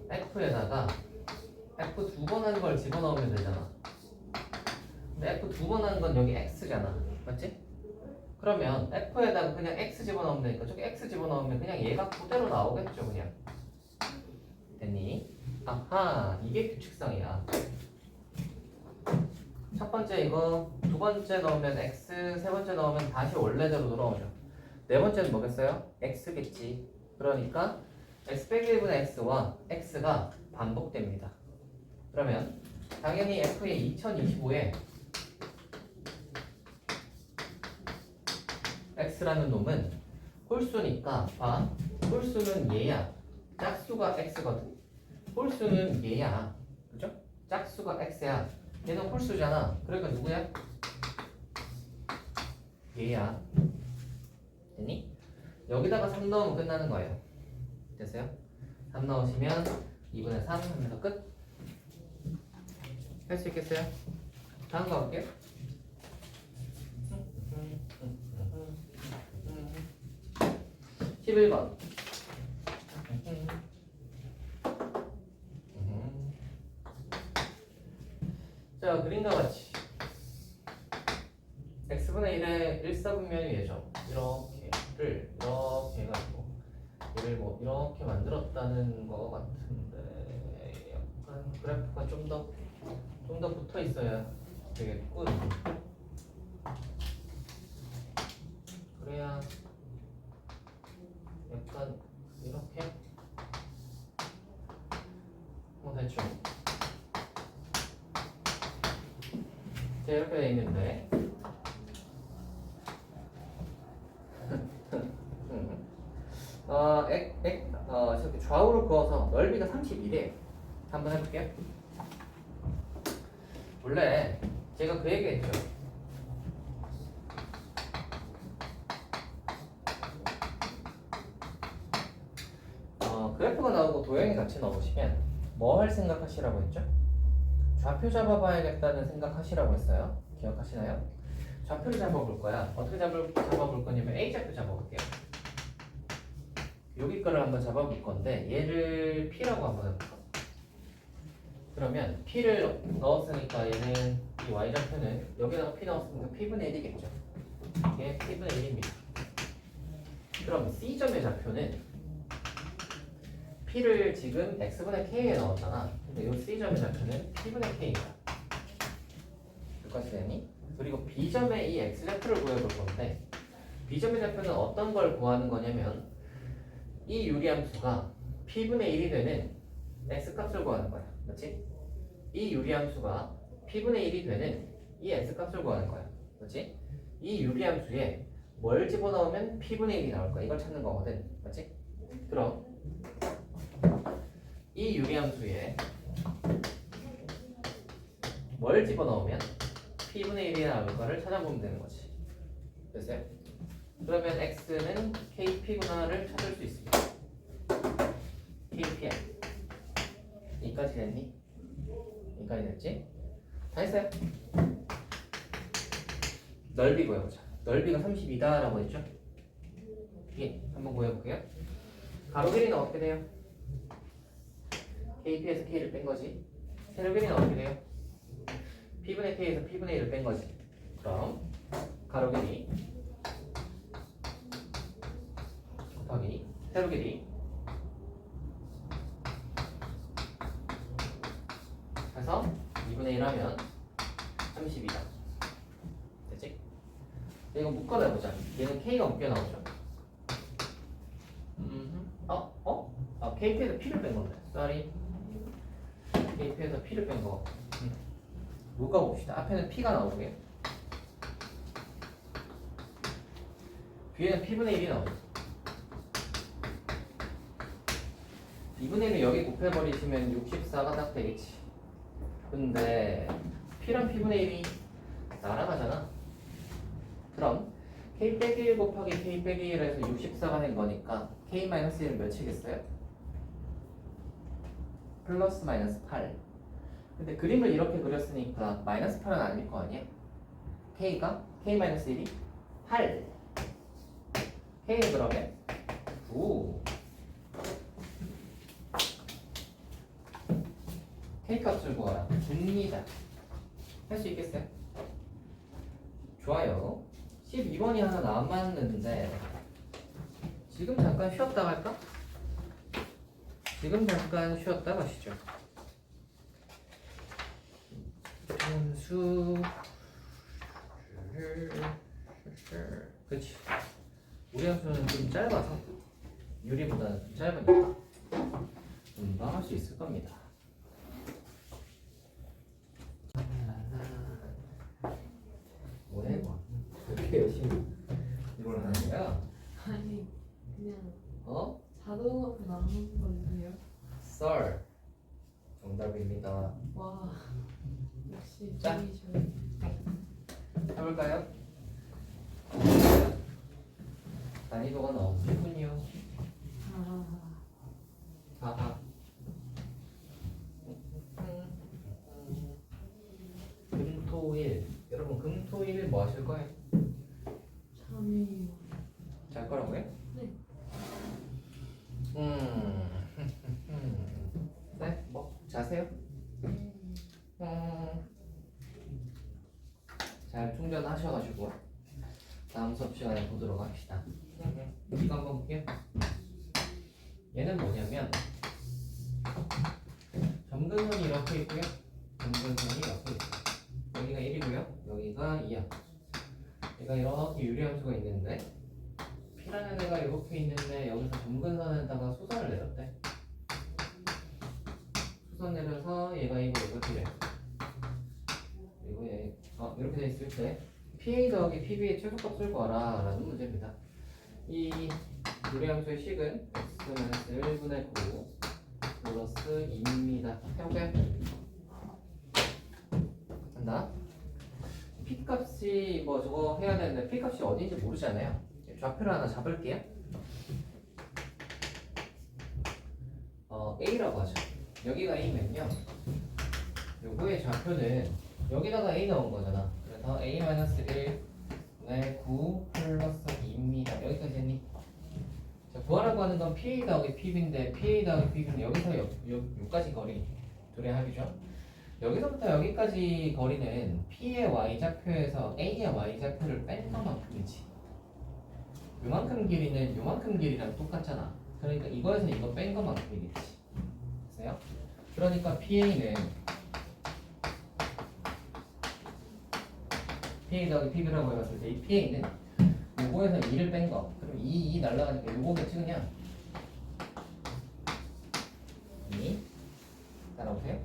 f에다가 f 두 번 한 걸 집어넣으면 되잖아. 근데 f 두 번 한 건 여기 x잖아. 맞지? 그러면 f에다가 그냥 x 집어넣으면 되니까 저기 x 집어넣으면 그냥 얘가 그대로 나오겠죠. 그냥 됐니? 아하, 이게 규칙성이야. 첫 번째 이거, 두 번째 넣으면 x, 세 번째 넣으면 다시 원래대로 돌아오죠. 네 번째는 뭐겠어요? x겠지. 그러니까 x 빼기 1분의 x와 x가 반복됩니다. 그러면 당연히 f의 2025에 x라는 놈은 홀수니까 홀수는 얘야. 짝수가 x거든. 홀수는 얘야. 그죠? 짝수가 x야. 얘는 홀수잖아. 그러니까 누구야? 얘야. 됐니? 여기다가 3 넣으면 끝나는 거예요. 됐어요? 3 넣으시면 2분의 3 하면서 끝. 할 수 있겠어요? 다음 거 볼게요. 11번. 자, 그림과 같이 x분의 1의 1사분면이 예정 이렇게 해가지고 얘를 뭐 이렇게 만들었다는 거 같은데 약간 그래프가 좀 더 붙어 있어야 되겠군. 그래야 약간 이렇게 뭐 대충 이렇게 돼 있는데 저기 좌우로 그어서 넓이가 31이에요. 한번 해볼게요. 원래 제가 그 얘기했죠. 그래프가 나오고 도형이 같이 나오시면 뭐 할 생각하시라고 했죠? 좌표 잡아봐야겠다는 생각하시라고 했어요. 기억하시나요? 좌표를 잡아볼 거야. 어떻게 잡아볼 거냐면 A좌표 잡아볼게요. 여기 거를 한번 잡아볼 건데 얘를 P라고 한번 해볼까? 그러면 P를 넣었으니까 얘는 이 Y좌표는 여기다가 P 넣었으니까 P분의 1이겠죠. 이게 P분의 1입니다. 그럼 C점의 좌표는 P를 지금 X분의 K에 넣었잖아. 근데 이 C점의 좌표는 P분의 K다. 여기까지 되니? 그리고 B점의 이 X좌표를 구해볼 건데 B점의 좌표는 어떤 걸 구하는 거냐면 이 유리함수가 P분의 1이 되는 X값을 구하는 거야. 그렇지? 이 유리함수가 P분의 1이 되는 이 X값을 구하는 거야. 그렇지? 이 유리함수에 뭘 집어넣으면 P분의 1이 나올 거야. 이걸 찾는 거거든. 그렇지? 그럼 이 유리함수에 뭘 집어넣으면 P분의 1이 나올 거를 찾아보면 되는 거지. 됐어요? 그러면 X는 KP구나를 찾을 수 있습니다. KPM. 여기까지 됐니? 여기까지 됐지? 다 했어요? 넓이 구해보자. 넓이가 32다 라고 했죠? 예, 한번 구해볼게요. 가로 길이는 어떻게 돼요? KP에서 K를 뺀 거지. 세로 길이는 어떻게 돼요? P분의 K에서 P분의 1을 뺀 거지. 그럼 가로 길이 곱하기 세로 길이 해서 2분의 1 하면 32다. 됐지? 이거 묶어내보자. 얘는 K가 묶여 나오죠. KP에서 P를 뺀 건데. sorry. KP에서 P를 뺀 거. 묶어봅시다. 앞에는 P가 나오고요. 뒤에는 P분의 1이 나오죠. 2분의 1을 여기 곱해버리시면 64가 딱 되겠지. 근데 P랑 P분의 1이 날아가잖아. 그럼 K 빼기 1 곱하기 K 빼기 1에서 64가 된 거니까 K-1은 몇이겠어요? 플러스 마이너스 8. 근데 그림을 이렇게 그렸으니까 마이너스 8은 아닐 거 아니야? K가 K-1이 8. K는 그러면 9. K값을 구하라. 줍니다. 할 수 있겠어요? 좋아요. 12번이 하나 남았는데 지금 잠깐 쉬었다 갈까? 지금 잠깐 쉬었다 가시죠. 분수 그렇지. 우리 함수는 좀 짧아서 유리보다는 좀 짧으니까 금방 할 수 있을 겁니다. 뭐해 뭐 그렇게 열심히 이걸 하는 거야? 아니 그냥 어? 자동으로 나오는 건데요. 썰 정답입니다. 와 역시 자. 좀 해볼까요? 난이도가 너무 쉽군요. 하하. 금토일. 여러분 금토일 뭐 하실 거예요? 잠이 잘 거라고요? 네. 네? 뭐 자세요? 잘 충전하셔가지고 다음 수업 시간에 보도록 합시다. 이거 한번 볼게요. 얘는 뭐냐면 점근선이 이렇게 있고요. 점근선이 이렇게 있어요. 여기가 1이고요. 여기가 2야. 얘가 이렇게 유리함수가 있는데 P라는 애가 이렇게 있는데 여기서 점근선에다가 수선을 내렸대. 수선 내려서 얘가 이거 이래. 그리고 얘 이렇게 돼 있을 때 PA 더하기 PB의 최소값을 구하라 라는 문제입니다. 이 유리함수의 식은 X-1분의 9 플러스 2입니다. 해볼까요? 간다. P값이 뭐 저거 해야 되는데 P값이 어딘지 모르잖아요. 좌표를 하나 잡을게요. A라고 하죠. 여기가 A면요. 요거의 좌표는 여기다가 A 넣은 거잖아. 그래서 A-1 네, 9 플러스 2입니다. 여기까지 했니? 자, 구하라고 하는 건 PA 더하기 PB인데 PA 더하기 PB는 여기서 여기까지 거리 둘의 합이죠. 여기서부터 여기까지 거리는 P의 Y좌표에서 A의 Y좌표를 뺀 것만큼이지. 요만큼 길이는 요만큼 길이랑 똑같잖아. 그러니까 이거에서 이거 뺀 것만큼이겠지. 됐어요? 그러니까 PA 더하기 PB라고 해봤을 때 이 PA는 요거에서 2를 뺀 거. 그럼 2 날라가니까 요거겠지 그냥. 2 따라오세요.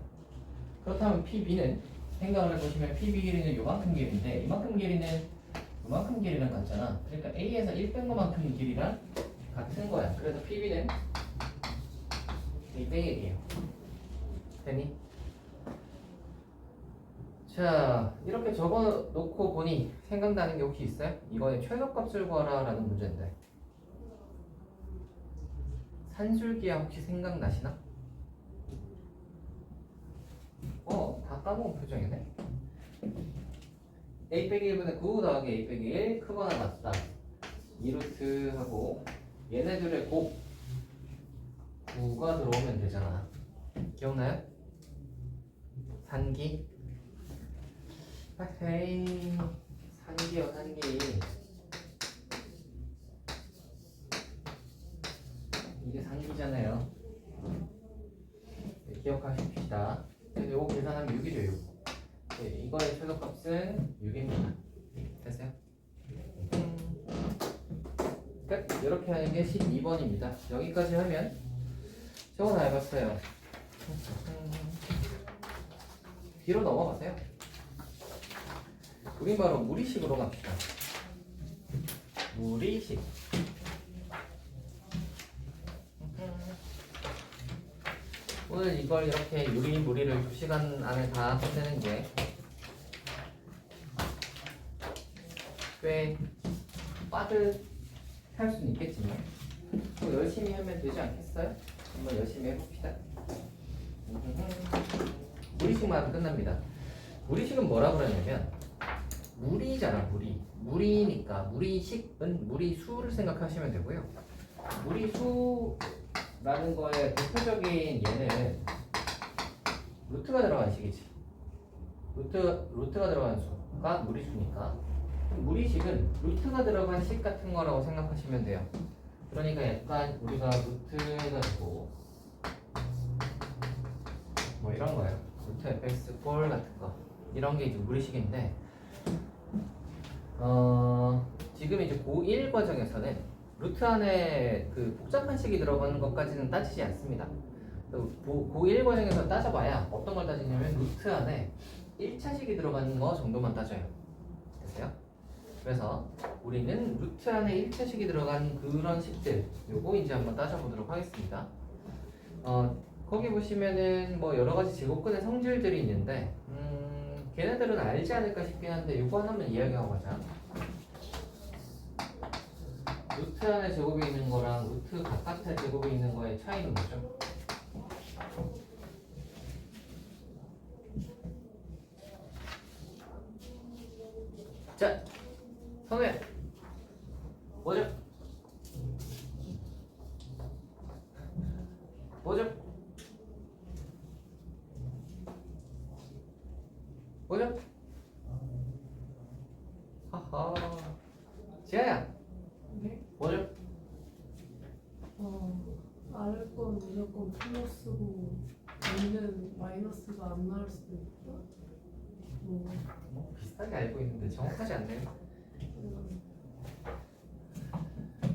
그렇다면 PB는 생각을 해보시면 PB 길이는 요만큼 길이인데 이만큼 길이는 요만큼 길이랑 같잖아. 그러니까 A에서 1 뺀 것만큼 길이랑 같은 거야. 그래서 PB는 A 빼기 1이에요. 되니? 자, 이렇게 적어 놓고 보니 생각나는 게 혹시 있어요? 이거의 최소값을 구하라 라는 문제인데 산술기야 혹시 생각나시나? 다 까먹은 표정이네. A 빼기 1분의 9 더하기 A 빼기 1 크거나 같다 2루트 하고 얘네들의 곱 9가 들어오면 되잖아. 기억나요? 산기 에이 산기요 산기. 이게 산기잖아요. 네, 기억하십시다. 그래서 요거 계산하면 6이죠 6. 네, 이거의 최소값은 6입니다. 됐어요? 끝! 이렇게 하는 게 12번입니다. 여기까지 하면 저거 다 해봤어요. 뒤로 넘어가세요. 우린 바로 무리식으로 갑시다. 무리식. 오늘 이걸 이렇게 유리무리를 2시간 안에 다 끝내는 게 꽤 빠듯할 수는 있겠지만 또 열심히 하면 되지 않겠어요? 한번 열심히 해봅시다. 무리식만 하면 끝납니다. 무리식은 뭐라고 그러냐면 무리잖아 무리. 무리니까 무리식은 무리수를 생각하시면 되고요. 무리수라는 거의 대표적인 예는 루트가 들어간 식이지. 루트가 들어간 수가 무리수니까 무리식은 루트가 들어간 식 같은 거라고 생각하시면 돼요. 그러니까 약간 우리가 루트 해가지고 뭐 이런 거예요. 루트 fx 꼴 같은 거 이런 게 이제 무리식인데 지금 이제 고1 과정에서는 루트 안에 그 복잡한 식이 들어가는 것까지는 따지지 않습니다. 고1 과정에서 따져봐야 어떤 걸 따지냐면 루트 안에 1차식이 들어가는 거 정도만 따져요. 됐어요? 그래서 우리는 루트 안에 1차식이 들어간 그런 식들 요거 이제 한번 따져보도록 하겠습니다. 거기 보시면은 뭐 여러 가지 제곱근의 성질들이 있는데 걔네들은 알지 않을까 싶긴 한데 요거 하나만 이야기하고 가자. 루트 안에 제곱이 있는 거랑 루트 바깥에 제곱이 있는 거의 차이는 뭐죠? 자, 선우야 뭐죠? 뭐죠? 뭐죠? 하하 지아야 네? 뭐죠? 아래 건 무조건 플러스고 위는 마이너스가 안 나올 수도 있고 뭐 비슷하게 알고 있는데 정확하지 않네요.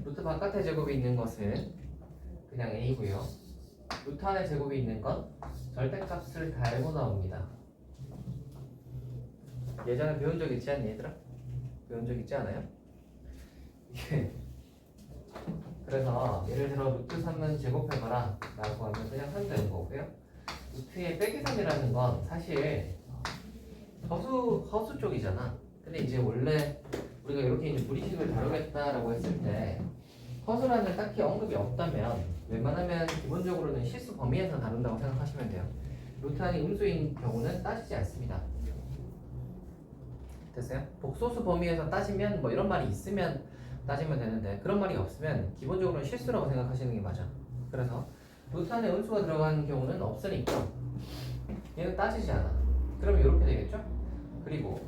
루트 바깥에 제곱이 있는 것은 그냥 A고요. 루트 안에 제곱이 있는 건 절대값을 달고 나옵니다. 예전에 배운 적 있지 않니 얘들아? 배운 적 있지 않아요? 그래서 예를 들어 루트 3은 제곱해봐라 라고 하면 그냥 하면 되는 거고요. 루트의 빼기 3이라는 건 사실 허수 쪽이잖아. 근데 이제 원래 우리가 이렇게 이제 무리식을 다루겠다라고 했을 때 허수라는 딱히 언급이 없다면 웬만하면 기본적으로는 실수 범위에서 다룬다고 생각하시면 돼요. 루트 안이 음수인 경우는 따지지 않습니다. 됐어요? 복소수 범위에서 따지면 뭐 이런 말이 있으면 따지면 되는데 그런 말이 없으면 기본적으로 실수라고 생각하시는 게 맞아. 그래서 루트 안에 음수가 들어가는 경우는 없으니까 얘는 따지지 않아. 그럼 이렇게 되겠죠? 그리고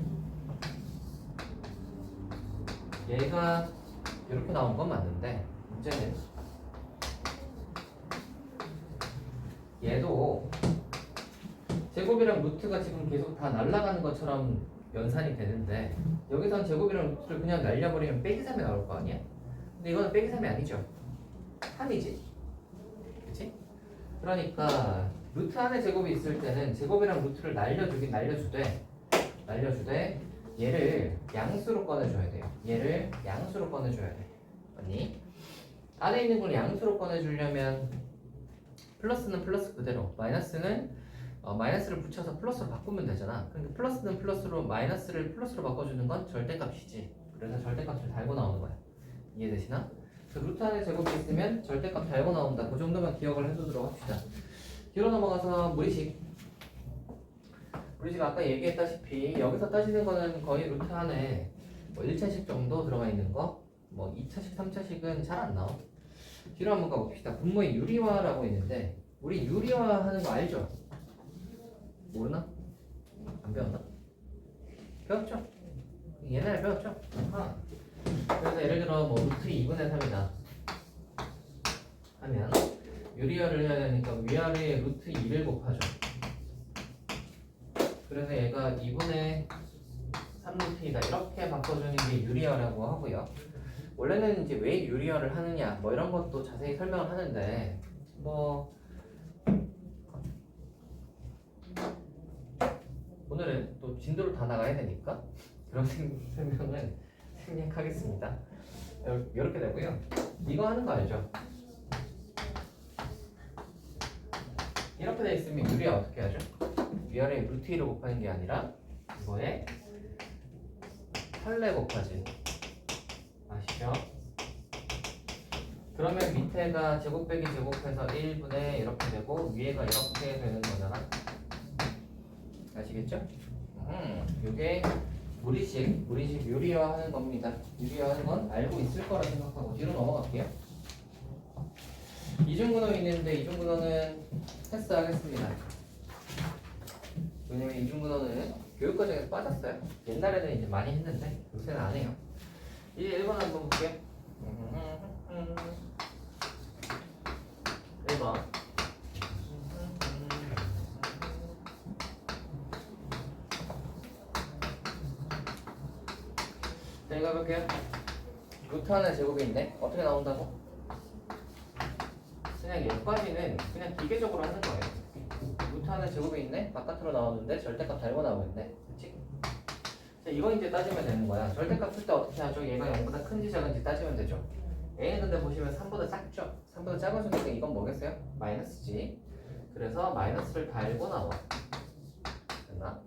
얘가 이렇게 나온 건 맞는데 문제는 얘도 제곱이랑 루트가 지금 계속 다 날아가는 것처럼 연산이 되는데 여기선 제곱이랑 루트를 그냥 날려버리면 빼기 3이 나올 거 아니야? 근데 이거는 빼기 3이 아니죠? 3이지? 그치? 그러니까 루트 안에 제곱이 있을 때는 제곱이랑 루트를 날려주되 얘를 양수로 꺼내줘야 돼요. 얘를 양수로 꺼내줘야 돼. 맞니? 안에 있는 걸 양수로 꺼내주려면 플러스는 플러스 그대로, 마이너스는 마이너스를 붙여서 플러스로 바꾸면 되잖아. 그러니까 플러스는 플러스로, 마이너스를 플러스로 바꿔주는 건 절대값이지. 그래서 절대값을 달고 나오는 거야. 이해되시나? 그래서 루트 안에 제곱이 있으면 절대값 달고 나온다. 그 정도만 기억을 해두도록 합시다. 뒤로 넘어가서 무리식. 무리식 아까 얘기했다시피 여기서 따지는 거는 거의 루트 안에 뭐 1차식 정도 들어가 있는 거, 뭐 2차식, 3차식은 잘 안 나와. 뒤로 한번 가봅시다. 분모의 유리화라고 있는데 우리 유리화 하는 거 알죠? 모르나? 안 배웠나? 배웠죠? 옛날에 배웠죠? 아하. 그래서 예를 들어 뭐 루트 2분의 3이다 하면 유리화를 해야 되니까 위아래에 루트 2를 곱하죠. 그래서 얘가 2분의 3루트 2다 이렇게 바꿔주는 게 유리화라고 하고요. 원래는 이제 왜 유리화를 하느냐 뭐 이런 것도 자세히 설명을 하는데 뭐 오늘은 또 진도를 다 나가야 되니까 그런 설명은 생략하겠습니다. 이렇게 되고요. 이거 하는 거 알죠? 이렇게 돼 있으면 유리화 어떻게 하죠? 위아래 루트 2를 곱하는 게 아니라 이거에 8내 곱하지. 아시죠? 그러면 밑에가 제곱 빼기 제곱해서 1분의 이렇게 되고 위에가 이렇게 되는 거잖아. 아시겠죠? 요게 무리식 유리화 하는 겁니다. 유리화 하는 건 알고 있을 거라 생각하고 뒤로 넘어갈게요. 이중근호 있는데 이중근호는 패스하겠습니다. 왜냐면 이중근호는 교육과정에서 빠졌어요. 옛날에는 이제 많이 했는데 요새는 안 해요. 이제 1번 한번 볼게요. 1번. 자, 이거 해볼게요. 루트 하나 제곱이 있네. 어떻게 나온다고? 그냥 여기까지는 그냥 기계적으로 하는 거예요. 루트 하나 제곱이 있네. 바깥으로 나오는데 절대값 달고 나오고 있네. 그치? 자, 이거 이제 따지면 되는 거야. 절대값 쓸 때 어떻게 하죠? 얘가 0보다 큰지 작은지 따지면 되죠. A는 근데 보시면 3보다 작죠? 3보다 작은 수니까 이건 뭐겠어요? 마이너스지. 그래서 마이너스를 달고 나와. 됐나?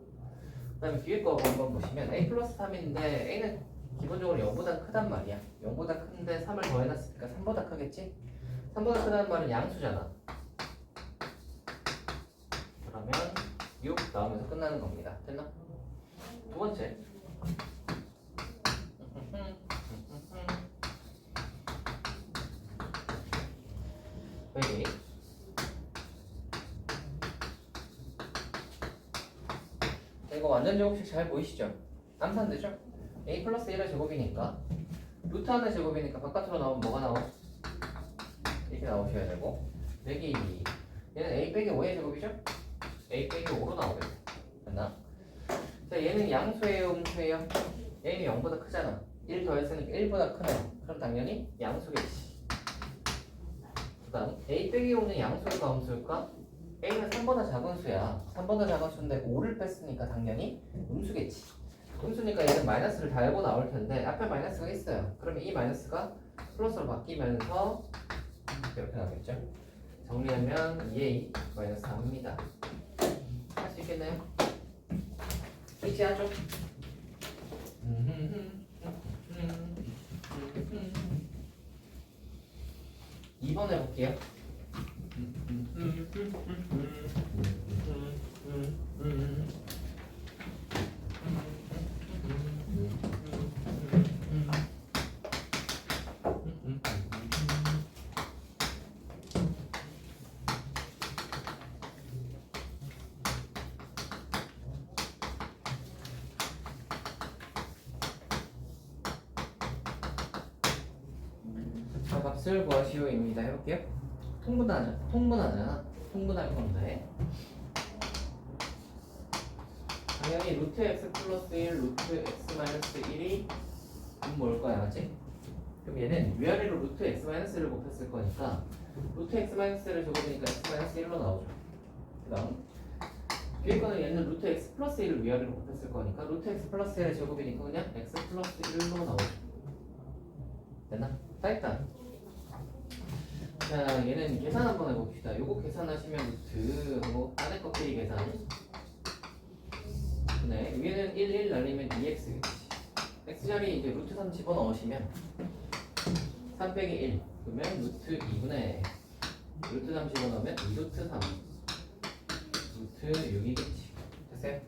그 다음에 뒤에 거 한번 보시면 A 플러스 3인데 A는 기본적으로 0보다 크단 말이야. 0보다 큰데 3을 더해놨으니까 3보다 크겠지? 3보다 크다는 말은 양수잖아. 그러면 6 나오면서 끝나는 겁니다. 됐나? 두 번째. 여기 이거 완전 제곱식 잘 보이시죠? 암산되죠? A 플러스 1의 제곱이니까 루트 하나의 제곱이니까 바깥으로 나오면 뭐가 나와? 이렇게 나오셔야 되고 빼기 2 얘는 A 빼기 5의 제곱이죠? A 빼기 5로 나오겠네. 됐나? 자, 얘는 양수예요 음수예요? A는 0보다 크잖아. 1 더했으니까 1보다 크네. 그럼 당연히 양수겠지. 그 다음 A 빼기 5는 양수일까 음수일까? A는 3보다 작은 수야. 3보다 작은 수인데 5를 뺐으니까 당연히 음수겠지. 음수니까 얘는 마이너스를 달고 나올 텐데 앞에 마이너스가 있어요. 그러면 이 마이너스가 플러스로 바뀌면서 이렇게 나오겠죠. 정리하면 2a 마이너스 4입니다. 할 수 있겠나요? 일치하죠? 2번 해볼게요. 값을 구하시오입니다. 해볼게요. 통분할 건데 당연히 루트 x 플러스 1, 루트 x 마이너스 1이 뭘 거야, 맞지? 그럼 얘는 위아래로 루트 x 마이너스 1을 곱했을 거니까 루트 x 마이너스 1을 적어보니까 x 마이너스 1로 나오죠. 그 다음 뒤에 거는 얘는 루트 x 플러스 1을 위아래로 곱했을 거니까 루트 x 플러스 1의 제곱이니까 그냥 x 플러스 1로 나오죠. 됐나? 다 했다. 자, 얘는 계산 한번 해봅시다. 요거 계산하시면 루트 뭐 안에 껍데기 계산. 네, 위에는 1 날리면 2x. x자리 이제 루트 3 집어넣으시면 3 빼기 1 그러면 루트 2분의 루트 3 집어넣으면 2루트 3 루트 6이겠지. 됐어요?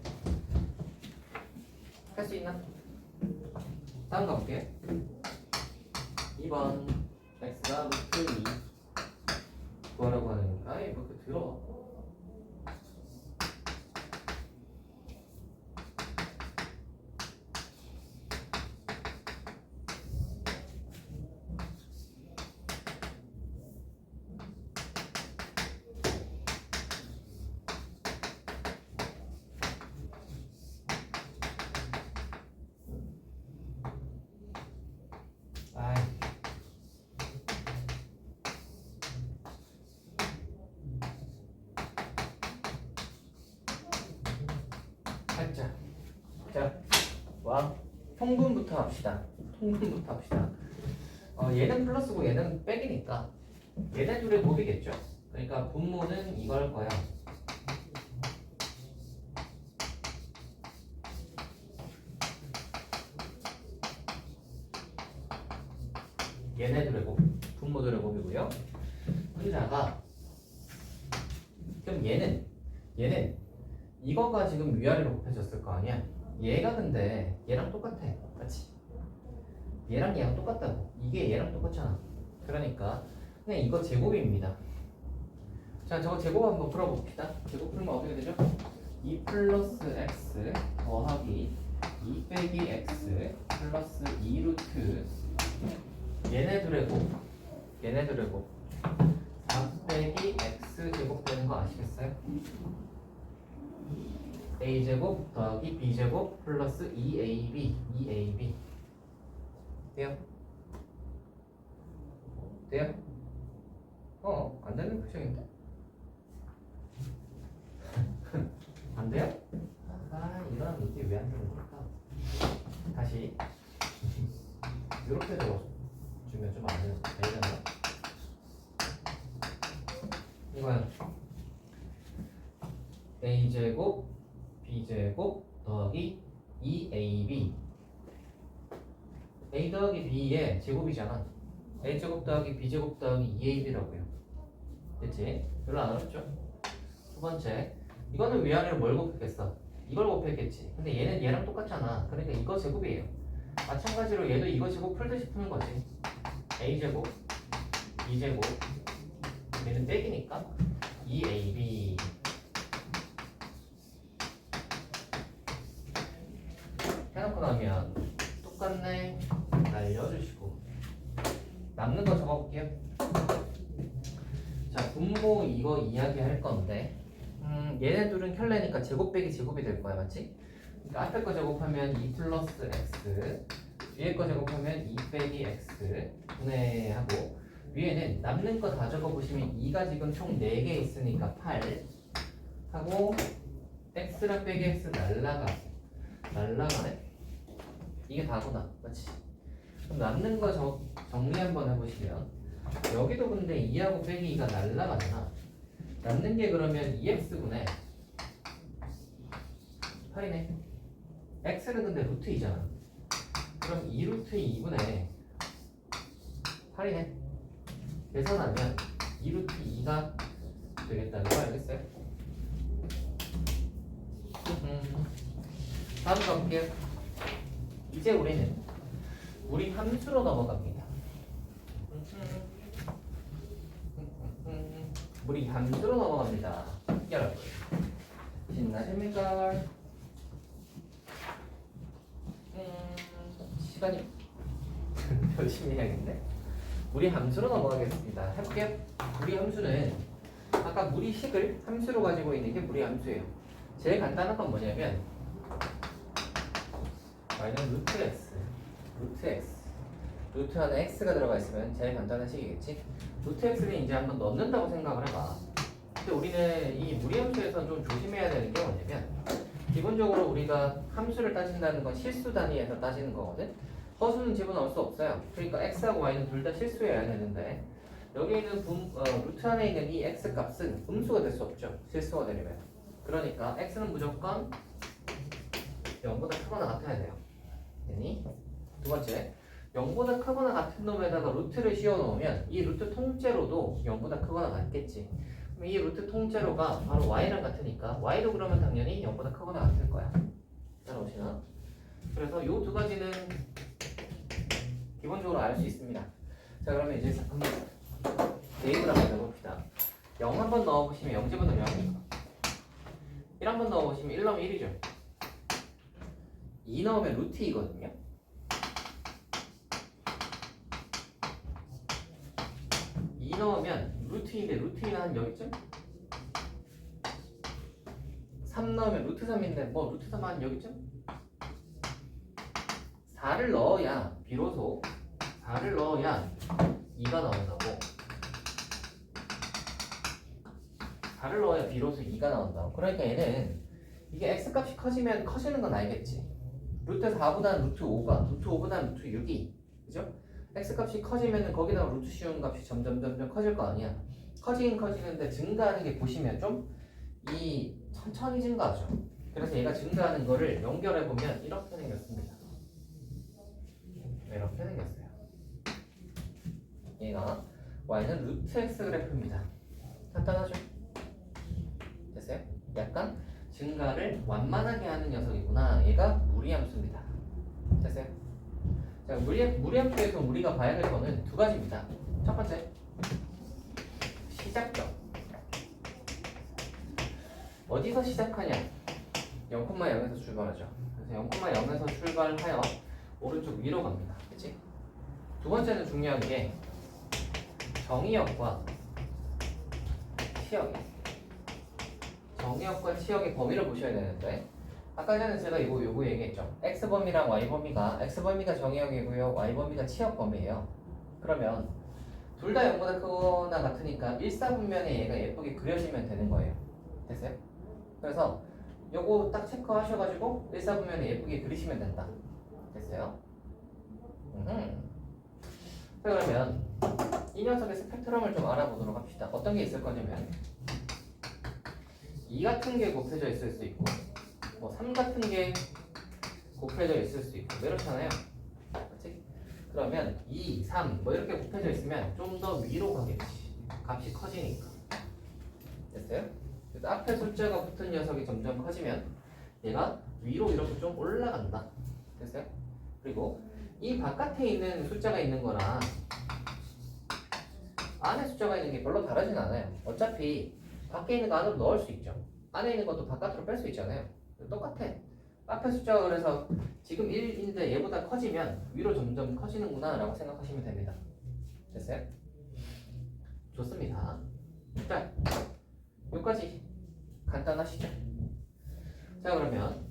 할 수 있나? 다음 가볼게요. 2번 x가 루트 2 구하라고 하는 거. 아이 뭐 그 들어. 아이. 살짝. 자, 와. 통분부터 합시다. 얘는 플러스고 얘는 빼기니까 얘네 둘의 곱이겠죠. 그러니까 분모는 이걸 거야. 얘네들의 곱, 분모들의 곱이고요. 분자가 그럼 얘는 이거가 지금 위아래로 곱해졌을 거 아니야. 얘가 근데 얘랑 똑같아, 맞지? 얘랑 똑같다고. 이게 얘랑 똑같잖아. 그러니까 그냥 이거 제곱입니다. 자, 저거 제곱 한번 풀어봅시다. 제곱 풀면 어떻게 되죠? 2 플러스 x 더하기 2 빼기 x 플러스 2 루트 얘네들의 곱 4 빼기 x 제곱 되는 거 아시겠어요? a제곱 더하기 b제곱 플러스 2ab 돼요? 돼요? 안 되는 표정인데? 안 돼요? 이거랑 이게 왜 안 되는 걸까? 다시 이렇게 적어주면 좀 안 되잖아. 이거야. a제곱 b제곱 더하기 2ab a 더하기 b의 제곱이잖아. a제곱 더하기 b제곱 더하기 2ab라고요. 됐지? 별로 안 어렵죠? 두 번째, 이거는 위아래로 뭘 곱했겠어? 이걸 곱했겠지. 근데 얘는 얘랑 똑같잖아. 그러니까 이거 제곱이에요. 마찬가지로 얘도 이거 제곱 풀듯이 푸는 거지. a제곱 b제곱 얘는 빼기니까 2ab 해놓고 나면 똑같네. 날려주시고 남는 거 적어볼게요. 자, 분모 이거 이야기할 건데 얘네 둘은 켤레니까 제곱 빼기 제곱이 될 거야, 맞지? 그러니까 앞에 거 제곱하면 2 플러스 x 뒤에 거 제곱하면 2 빼기 x 분해하고 위에는 남는 거 다 적어보시면 2가 지금 총 4개 있으니까 8 하고 x랑 빼기 x 날라가네? 이게 다구나, 맞지? 그럼 남는 거 정리 한번 해보시면 여기도 근데 2하고 빼기 2가 날라가잖아. 남는 게 그러면 2x분의 8이네. x는 근데 루트 2잖아. 그럼 2루트 2분의 8이네. 계산하면 2루트 2가 되겠다는 거 알겠어요? 다음 가볼게요. 이제 우리 함수로 넘어갑니다. 우리 함수로 넘어갑니다. 여러분 신나십니까? 시간이 열심히 해야겠네. 무리 함수로 넘어가겠습니다. 해볼게요. 무리 함수는 아까 무리식을 함수로 가지고 있는 게 무리 함수예요. 제일 간단한 건 뭐냐면 y는 루트 x, 루트 x, 루트 안에 x가 들어가 있으면 제일 간단한 식이겠지. 루트 x를 이제 한번 넣는다고 생각을 해봐. 근데 우리는 이 무리 함수에서는 좀 조심해야 되는 게 뭐냐면 기본적으로 우리가 함수를 따진다는 건 실수 단위에서 따지는 거거든. 허수는 집어넣을 수 없어요. 그러니까 x하고 y는 둘 다 실수여야 되는데 여기 있는 루트 안에 있는 이 x 값은 음수가 될 수 없죠. 실수가 되려면. 그러니까 x는 무조건 0보다 크거나 같아야 돼요. 되니? 두 번째, 0보다 크거나 같은 놈에다가 루트를 씌워 놓으면 이 루트 통째로도 0보다 크거나 같겠지. 그럼 이 루트 통째로가 바로 y랑 같으니까 y도 그러면 당연히 0보다 크거나 같을 거야. 따라오시나? 그래서 이 두 가지는 기본적으로 알 수 있습니다. 자, 그러면 이제 한번 대입을 한번 해봅시다. 0 한번 넣어보시면 0 집어넣으면 0이고 1 한번 넣어보시면 1 넣으면 1이죠. 2 넣으면 루트 2거든요. 2 넣으면 루트 2인데 루트 2는 한 여기쯤? 3 넣으면 루트 3인데 뭐 루트 3 한 여기쯤? 4를 넣어야 비로소 4를 넣어야 2가 나온다고. 4를 넣어야 비로소 2가 나온다고. 그러니까 얘는 이게 x값이 커지면 커지는 건 알겠지. 루트 4보다는 루트 5가 루트 5보다는 루트 6이 그죠? x값이 커지면 거기다가 루트 씌운 값이 점점 커질 거 아니야. 커지긴 커지는데 증가하는 게 보시면 좀 이 천천히 증가하죠. 그래서 얘가 증가하는 거를 연결해 보면 이렇게 생겼습니다. 이렇게 생겼어요. 얘가 y는 루트 x 그래프입니다. 간단하죠? 됐어요? 약간 증가를 완만하게 하는 녀석이구나. 얘가 무리함수입니다. 됐어요? 자, 무리함수에서 우리가 봐야 될 거는 두 가지입니다. 첫 번째, 시작점. 어디서 시작하냐? 0,0에서 출발하죠. 그래서 0,0에서 출발하여 오른쪽 위로 갑니다. 그치? 두 번째는 중요한 게 정의역과 치역이에요. 정의역과 치역의 범위를 보셔야 되는데 아까 전에 제가 요거 얘기했죠. x범위랑 y범위가 x범위가 정의역이고요, y범위가 치역 범위예요. 그러면 둘 다 0보다 크거나 같으니까 일사분면에 얘가 예쁘게 그려지면 되는 거예요. 됐어요? 그래서 요거 딱 체크하셔가지고 일사분면에 예쁘게 그리시면 된다. 됐어요? 자, 그러면 이 녀석의 스펙트럼을 좀 알아보도록 합시다. 어떤 게 있을 거냐면 2 같은 게 곱해져 있을 수 있고 뭐 3 같은 게 곱해져 있을 수 있고 이렇잖아요. 그렇지? 그러면 2, 3 뭐 이렇게 곱해져 있으면 좀 더 위로 가겠지. 값이 커지니까. 됐어요? 그래서 앞에 숫자가 붙은 녀석이 점점 커지면 얘가 위로 이렇게 좀 올라간다. 됐어요? 그리고 이 바깥에 있는 숫자가 있는 거랑 안에 숫자가 있는 게 별로 다르진 않아요. 어차피 밖에 있는 거 안으로 넣을 수 있죠. 안에 있는 것도 바깥으로 뺄 수 있잖아요. 똑같아. 앞에 숫자가 그래서 지금 1인데 얘보다 커지면 위로 점점 커지는구나 라고 생각하시면 됩니다. 됐어요? 좋습니다. 자, 여기까지 간단하시죠? 자, 그러면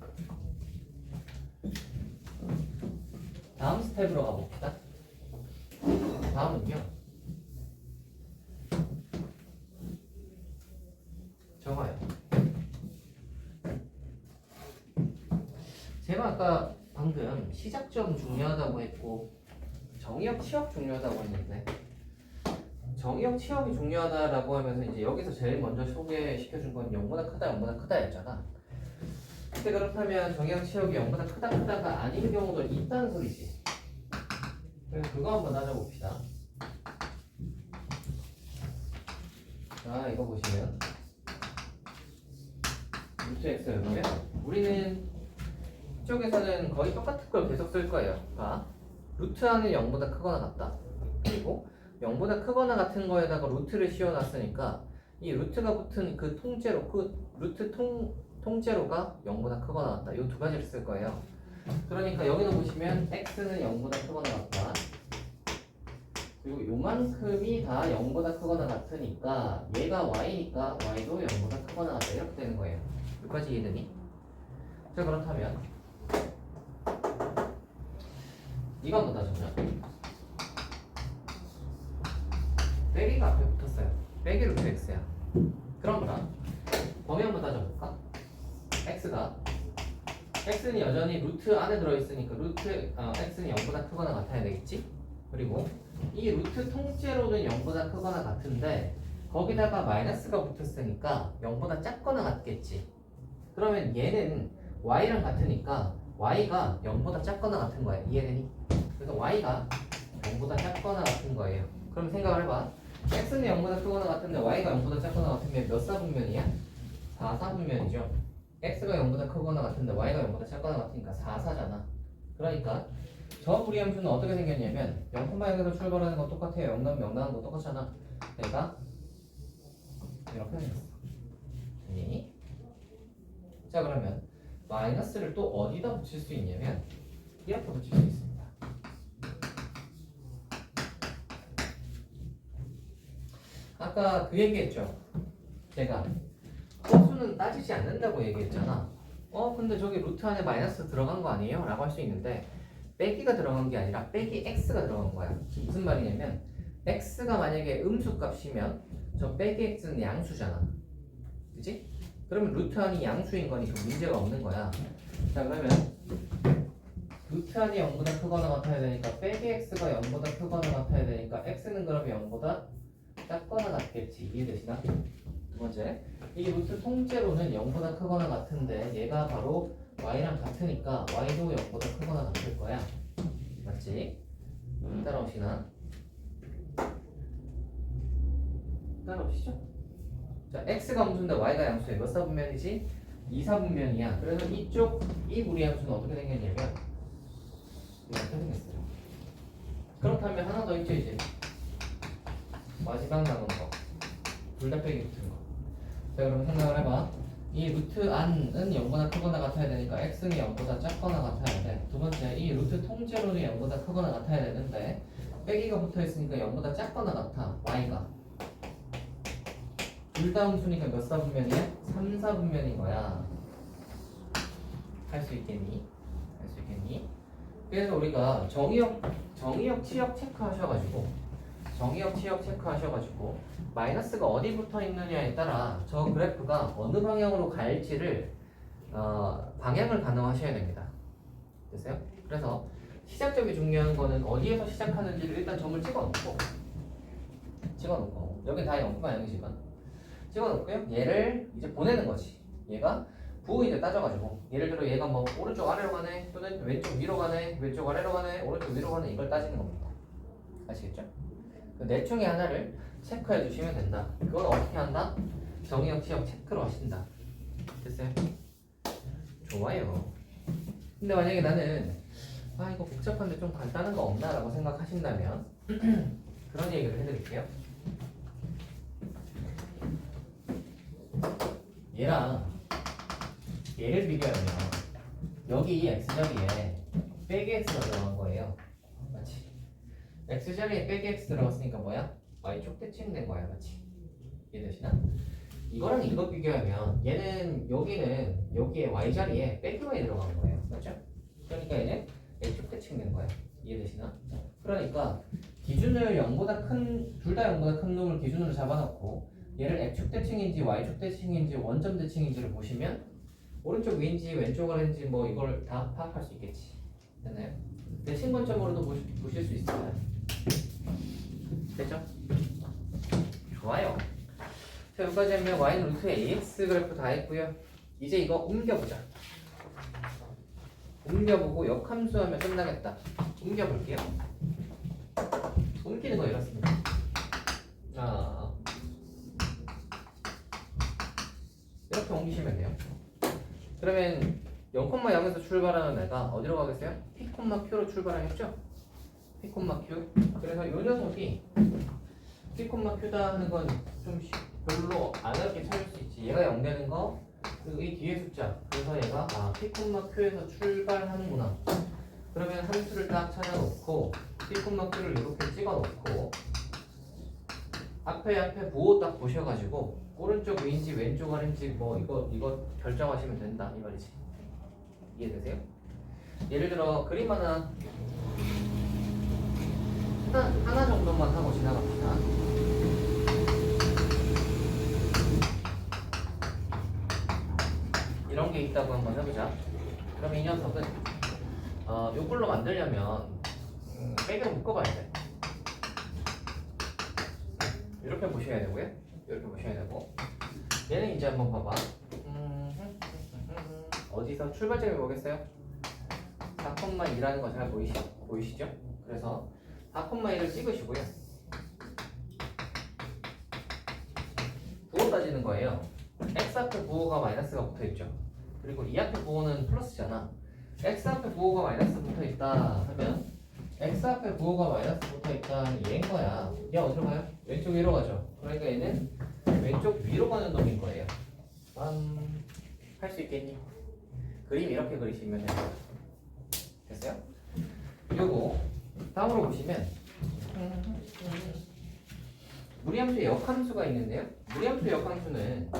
다음 스텝으로 가봅시다. 다음은요, 적어요. 제가 아까 방금 시작점 중요하다고 했고 정의역 치역 중요하다고 했는데 정의역 치역이 중요하다라고 하면서 이제 여기서 제일 먼저 소개시켜준 건 0보다 크다 0보다 크다 였잖아. 근데 그렇다면 정의역 치역이 0보다 크다가 아닌 경우도 있다는 소리지. 그래서 그거 한번 따져봅시다. 자, 이거 보시면 루트 x 여기면 우리는 이쪽에서는 거의 똑같은 걸 계속 쓸 거예요. 봐, 루트 안은 0보다 크거나 같다. 그리고 0보다 크거나 같은 거에다가 루트를 씌워놨으니까 이 루트가 붙은 그 통째로, 그 루트 통째로가 0보다 크거나 같다. 이 두 가지를 쓸 거예요. 그러니까 여기도 보시면 x는 0보다 크거나 같다. 그리고 요만큼이 다 0보다 크거나 같으니까 얘가 y니까 y도 0보다 크거나 같다 이렇게 되는 거예요. 여기까지 이해되니? 자 그렇다면 이거 한번 따져보자. 빼기가 앞에 붙었어요. 빼기 루트 x야. 그럼 뭐라? 범위 한번 따져볼까? x는 여전히 루트 안에 들어있으니까 x는 0보다 크거나 같아야 되겠지? 그리고 이 루트 통째로는 0보다 크거나 같은데 거기다가 마이너스가 붙었으니까 0보다 작거나 같겠지. 그러면 얘는 y랑 같으니까 y가 0보다 작거나 같은 거야. 이해되니? 그래서 y가 0보다 작거나 같은 거예요. 그럼 생각을 해봐. x는 0보다 크거나 같은데 y가 0보다 작거나 같으면 몇 사분면이야? 4사분면이죠. x가 0보다 크거나 같은데 y가 0보다 작거나 같으니까 4사잖아. 그러니까 저 무리함수는 어떻게 생겼냐면 0,0에서 출발하는 건 똑같아요. 0 나오면 0 나오는 거 똑같잖아. 그러니까 이렇게 생겼어. 네. 자 그러면 마이너스를 또 어디다 붙일 수 있냐면 이렇게 붙일 수 있습니다. 아까 그 얘기했죠. 제가 홀수는 따지지 않는다고 얘기했잖아. 근데 저기 루트 안에 마이너스 들어간 거 아니에요? 라고 할 수 있는데 빼기가 들어간 게 아니라 빼기 x가 들어간 거야. 무슨 말이냐면 x가 만약에 음수 값이면 저 빼기 x는 양수잖아. 그치? 그러면 루트 안이 양수인 거니까 문제가 없는 거야. 자 그러면 루트 안이 0보다 크거나 같아야 되니까 빼기 x가 0보다 크거나 같아야 되니까 x는 그러면 0보다 작거나 같겠지. 이해되시나? 두 번째, 이 루트 통째로는 0보다 크거나 같은데 얘가 바로 y랑 같으니까 y도 0보다 크거나 같을 거야. 맞지? 따라오시나? 따라오시죠? 자, x가 음수인데 y가 양수에 몇 사분면이지? 2사분면이야. 그래서 이 무리함수는 어떻게 생겼냐면 이렇게 생겼어요. 그렇다면 하나 더 있죠 이제. 마지막 남은 거. 둘 다 빼기 붙은 거. 자 그럼 생각을 해봐. 이 루트 안은 0보다 크거나 같아야 되니까 x는 0보다 작거나 같아야 돼. 두 번째, 이 루트 통째로는 0보다 크거나 같아야 되는데 빼기가 붙어있으니까 0보다 작거나 같아. y가. 둘 다 음수니까 몇 사분면이야? 3사분면인 거야. 할 수 있겠니? 할 수 있겠니? 그래서 우리가 정의역 치역 체크하셔가지고 마이너스가 어디 붙어 있느냐에 따라 저 그래프가 어느 방향으로 갈지를 방향을 가늠하셔야 됩니다. 됐어요? 그래서 시작점이 중요한 거는 어디에서 시작하는지를 일단 점을 찍어놓고 여기 다 0,0이지만 찍어놓고요. 얘를 이제 보내는 거지. 얘가 부호 이제 따져가지고 예를 들어 얘가 뭐 오른쪽 아래로 가네 또는 왼쪽 위로 가네 왼쪽 아래로 가네 오른쪽 위로 가네 이걸 따지는 겁니다. 아시겠죠? 그 네 중에 하나를 체크해 주시면 된다. 그건 어떻게 한다? 정의역 치역 체크로 하신다. 됐어요? 좋아요. 근데 만약에 나는 이거 복잡한데 좀 간단한 거 없나? 라고 생각하신다면 그런 얘기를 해드릴게요. 얘를 비교하면 여기 x자리에 빼기 x가 들어간 거예요. 맞지? x자리에 빼기 x 들어갔으니까 뭐야? y축 대칭된 거야. 맞지? 이해되시나? 이거랑 이거 비교하면 얘는 여기에 y자리에 빼기 y 들어간 거예요. 맞죠? 그러니까 얘는 x축 대칭된 거야. 이해되시나? 그러니까 기준을 0보다 큰 둘 다 0보다 큰 놈을 기준으로 잡아놓고 얘를 x축 대칭인지 y축 대칭인지 원점 대칭인지를 보시면 오른쪽 위인지 왼쪽 아래인지 뭐 이걸 다 파악할 수 있겠지. 됐나요? 대칭 관점으로도 보실 수 있어요. 됐죠? 좋아요. 자 여기까지 하면 y는 루트 ax 그래프 다 했고요. 이제 이거 옮겨보자. 옮겨보고 역함수하면 끝나겠다. 옮겨볼게요. 옮기는 거 이렇습니다. 이렇게 옮기시면 돼요. 그러면 0,0에서 출발하는 애가 어디로 가겠어요? P,Q로 출발하겠죠? P,Q. 그래서 이 녀석이 P,Q다 하는 건 좀 별로 안 어렵게 찾을 수 있지. 얘가 0 되는 거, 그리고 이 뒤에 숫자. 그래서 얘가 P,Q에서 출발하는구나. 그러면 함수를 딱 찾아놓고 C콤마Q를 이렇게 찍어놓고 앞에 부호 딱 보셔가지고 오른쪽 위인지 왼쪽 아래인지 뭐 이거 결정하시면 된다 이 말이지. 이해되세요? 예를 들어 그림 하나 정도만 하고 지나갑시다. 이런 게 있다고 한번 해보자. 그럼 이 녀석은 요걸로 만들려면 백을 묶어봐야 돼. 이렇게 보셔야 되고요. 이렇게 보셔야 되고 얘는 이제 한번 봐봐. 어디서 출발점이 뭐겠어요? 4,2라는 거 잘 보이시죠? 그래서 4,2를 찍으시고요. 부호 따지는 거예요. x 앞에 부호가 마이너스가 붙어있죠. 그리고 이 앞에 부호는 플러스잖아. x 앞에 부호가 마이너스 붙어있다 하면 x 앞에 부호가 마이너스 붙어있다는 얘인 거야. 얘 어디로 가요? 왼쪽 위로 가죠. 그러니까 얘는 왼쪽 위로 가는 놈인 거예요. 할 수 있겠니? 그림 이렇게 그리시면 돼요. 됐어요? 요거 다음으로 보시면 무리함수의 역함수가 있는데요. 무리함수의 역함수는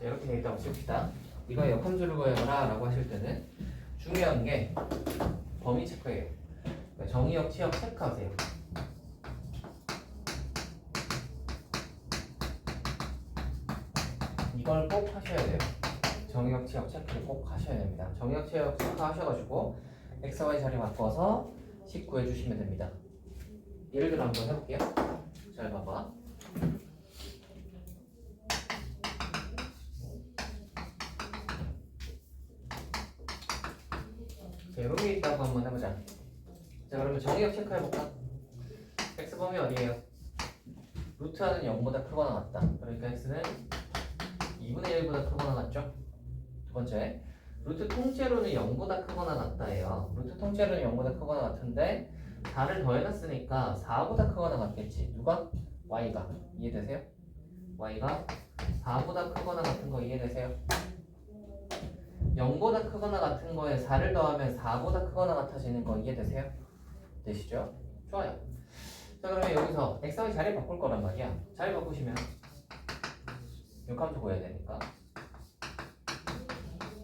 이렇게 되어 있다고 칩시다. 이거 역함수를 구해봐라 라고 하실 때는 중요한 게 범위 체크예요. 그러니까 정의역, 치역 체크하세요. 이걸 꼭 하셔야 돼요. 정의역, 치역 체크를 꼭 하셔야 됩니다. 정의역, 치역 체크 하셔가지고 x, y 자리 바꿔서 식 구해주시면 됩니다. 예를 들어 한번 해볼게요. 잘 봐봐. 자, 이런 게 있다고 한번 해보자. 자, 그러면 정의역 체크해볼까? x범위 어디에요? 루트하는 0보다 크거나 같다. 그러니까 x는 2분의 1보다 크거나 같죠? 두 번째, 루트 통째로는 0보다 크거나 같다예요. 루트 통째로는 0보다 크거나 같은데 4를 더해놨으니까 4보다 크거나 같겠지. 누가? y가. 이해되세요? y가 4보다 크거나 같은 거 이해되세요? 0보다 크거나 같은 거에 4를 더하면 4보다 크거나 같아지는 거 이해되세요? 되시죠? 좋아요. 자, 그러면 여기서 x, y 자리 바꿀 거란 말이야. 자리 바꾸시면 역함수 구해야 되니까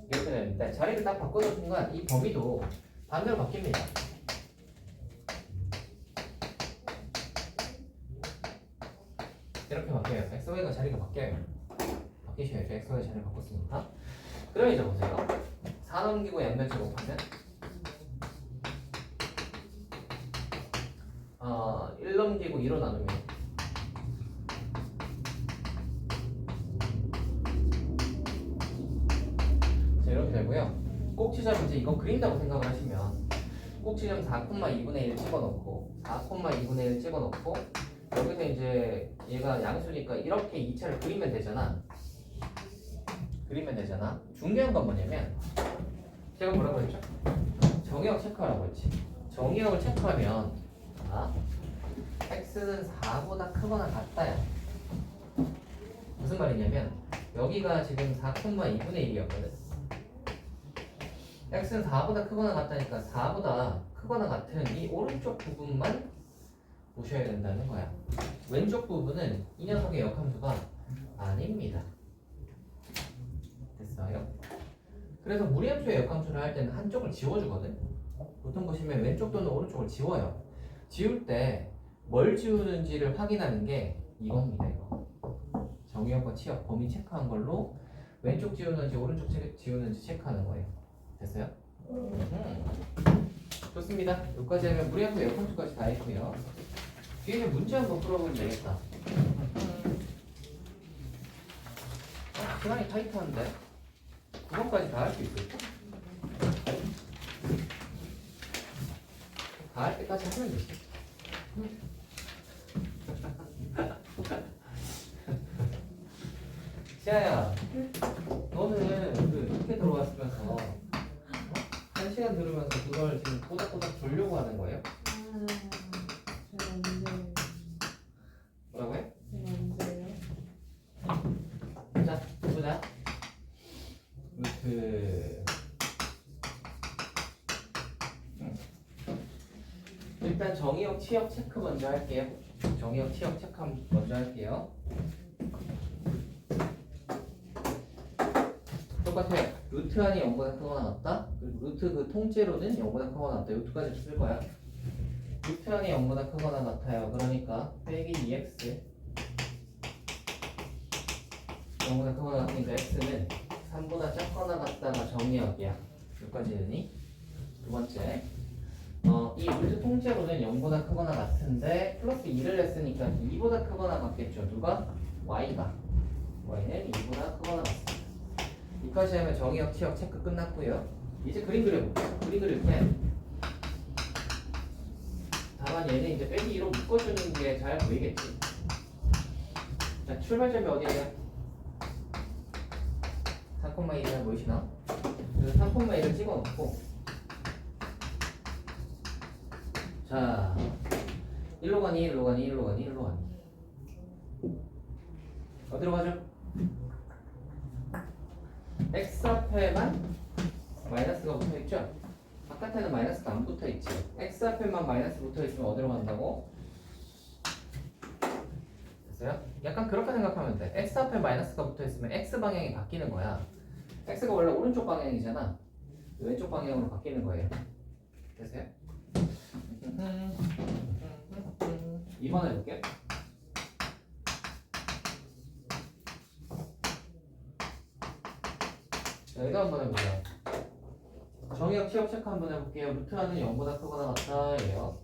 이렇게 되는데 자리를 딱 바꾸는 순간 이 범위도 반대로 바뀝니다. 이렇게 바뀌어요. x, y가 자리가 바뀌어요. 바뀌셔야죠. x, y 자리를 바꿨으니까. 그럼 이제 보세요. 4 넘기고 양면 제곱하면 1 넘기고 2로 나누면 자, 이렇게 되고요. 꼭지점 이제 이거 그린다고 생각을 하시면 꼭지점 4,2분의 1 찍어놓고 4,2분의 1 찍어놓고 여기서 이제 얘가 양수니까 이렇게 2차를 그리면 되잖아. 중요한 건 뭐냐면 제가 뭐라고 했죠? 정의역 체크하라고 했지. 정의역을 체크하면 x는 4보다 크거나 같다야. 무슨 말이냐면 여기가 지금 4,2분의 1이었거든. x는 4보다 크거나 같다니까 4보다 크거나 같은 이 오른쪽 부분만 보셔야 된다는 거야. 왼쪽 부분은 이 녀석의 역함수가 아닙니다. 됐어요? 그래서 무리함수의 역함수를 할 때는 한쪽을 지워주거든. 보통 보시면 왼쪽 또는 오른쪽을 지워요. 지울 때 뭘 지우는지를 확인하는 게 이겁니다. 이거 정의역과 치역 범위 체크한 걸로 왼쪽 지우는지 오른쪽 지우는지 체크하는 거예요. 됐어요? 좋습니다. 여기까지 하면 무리함수 역함수까지 다 했고요. 뒤에 문제 한번 풀어보면 되겠다. 시간이 타이트한데 9번까지 다 할 수 있을까? 다 할 때까지 하면 되지. 시아야, 너는 그 늦게 들어왔으면서 1시간 들으면서 그걸 지금 꼬닥꼬닥 졸려고 하는 거예요? 제가 문제예요. 뭐라고요? 제가 문제예요. 자, 보자. 루트 일단 정의역, 치역 체크 먼저 할게요. 정의역, 치역 체크 먼저 할게요. 똑같아요. 루트 안이 0보다 크거나 같다. 그리고 루트 그 통째로는 0보다 크거나 같다. 이 두 가지 쓸 거야. 루트 안이 0보다 크거나 같아요. 그러니까 빼기 2x 0보다 크거나 같으니까 x는 3보다 작거나 같다가 정의역이야. 여기까지니? 두 번째, 이 루트 통째로는 0보다 크거나 같은데 플러스 2를 했으니까 2보다 크거나 같겠죠. 누가? y가. y는 2보다 크거나 같습니다. 여기까지 하면 정의역, 치역 체크 끝났고요. 이제 그림 그려볼게요. 그림 그릴 때 다만 얘는 이제 빼기 2로 묶어주는 게 잘 보이겠지. 자, 출발점이 어디예요? 3,2가 보이시나? 그래서 3,2를 찍어놓고, 자, 1로 가니, 1로 가니, 1로 가니, 1로 가니. 어디로 가죠? x 앞에만 마이너스가 붙어있죠? 바깥에는 마이너스가 안 붙어있지. x 앞에만 마이너스 붙어있으면 어디로 간다고? 됐어요? 약간 그렇게 생각하면 돼. x 앞에 마이너스가 붙어있으면 x 방향이 바뀌는 거야. x가 원래 오른쪽 방향이잖아. 왼쪽 방향으로 바뀌는 거예요. 됐어요? 2번 해볼게요. 자, 여기다 한번 해보자. 정의역, 치역 체크 한번 해볼게요. 루트 안은 0보다 크거나 같다 예요.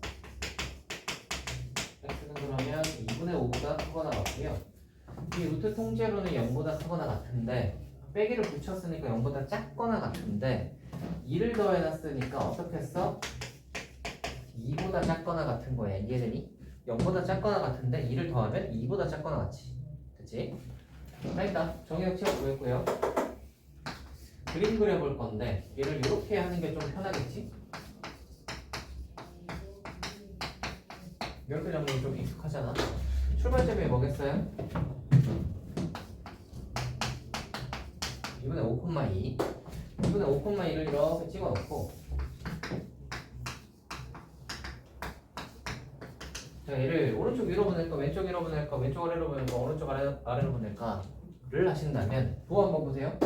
x는 그러면 2분의 5보다 크거나 같고요. 이 루트 통째로는 0보다 크거나 같은데 빼기를 붙였으니까 0보다 작거나 같은데 2를 더해놨으니까 어떻게 써? 2보다 작거나 같은 거야. 이해되니? 0보다 작거나 같은데 2를 더하면 2보다 작거나 같지. 그치? 자, 일단 정의역, 치역 구했고요. 그림 그려볼 건데 얘를 이렇게 하는 게 좀 편하겠지? 이렇게 잡는 좀 익숙하잖아. 출발점이 뭐겠어요? 2분의 5,2 2분의 5,2를 이렇게 찍어놓고, 자, 얘를 오른쪽 위로 보낼까 왼쪽 위로 보낼까 왼쪽 아래로 보낼까 오른쪽 아래로 보낼까를 하신다면 부호 한번 보세요.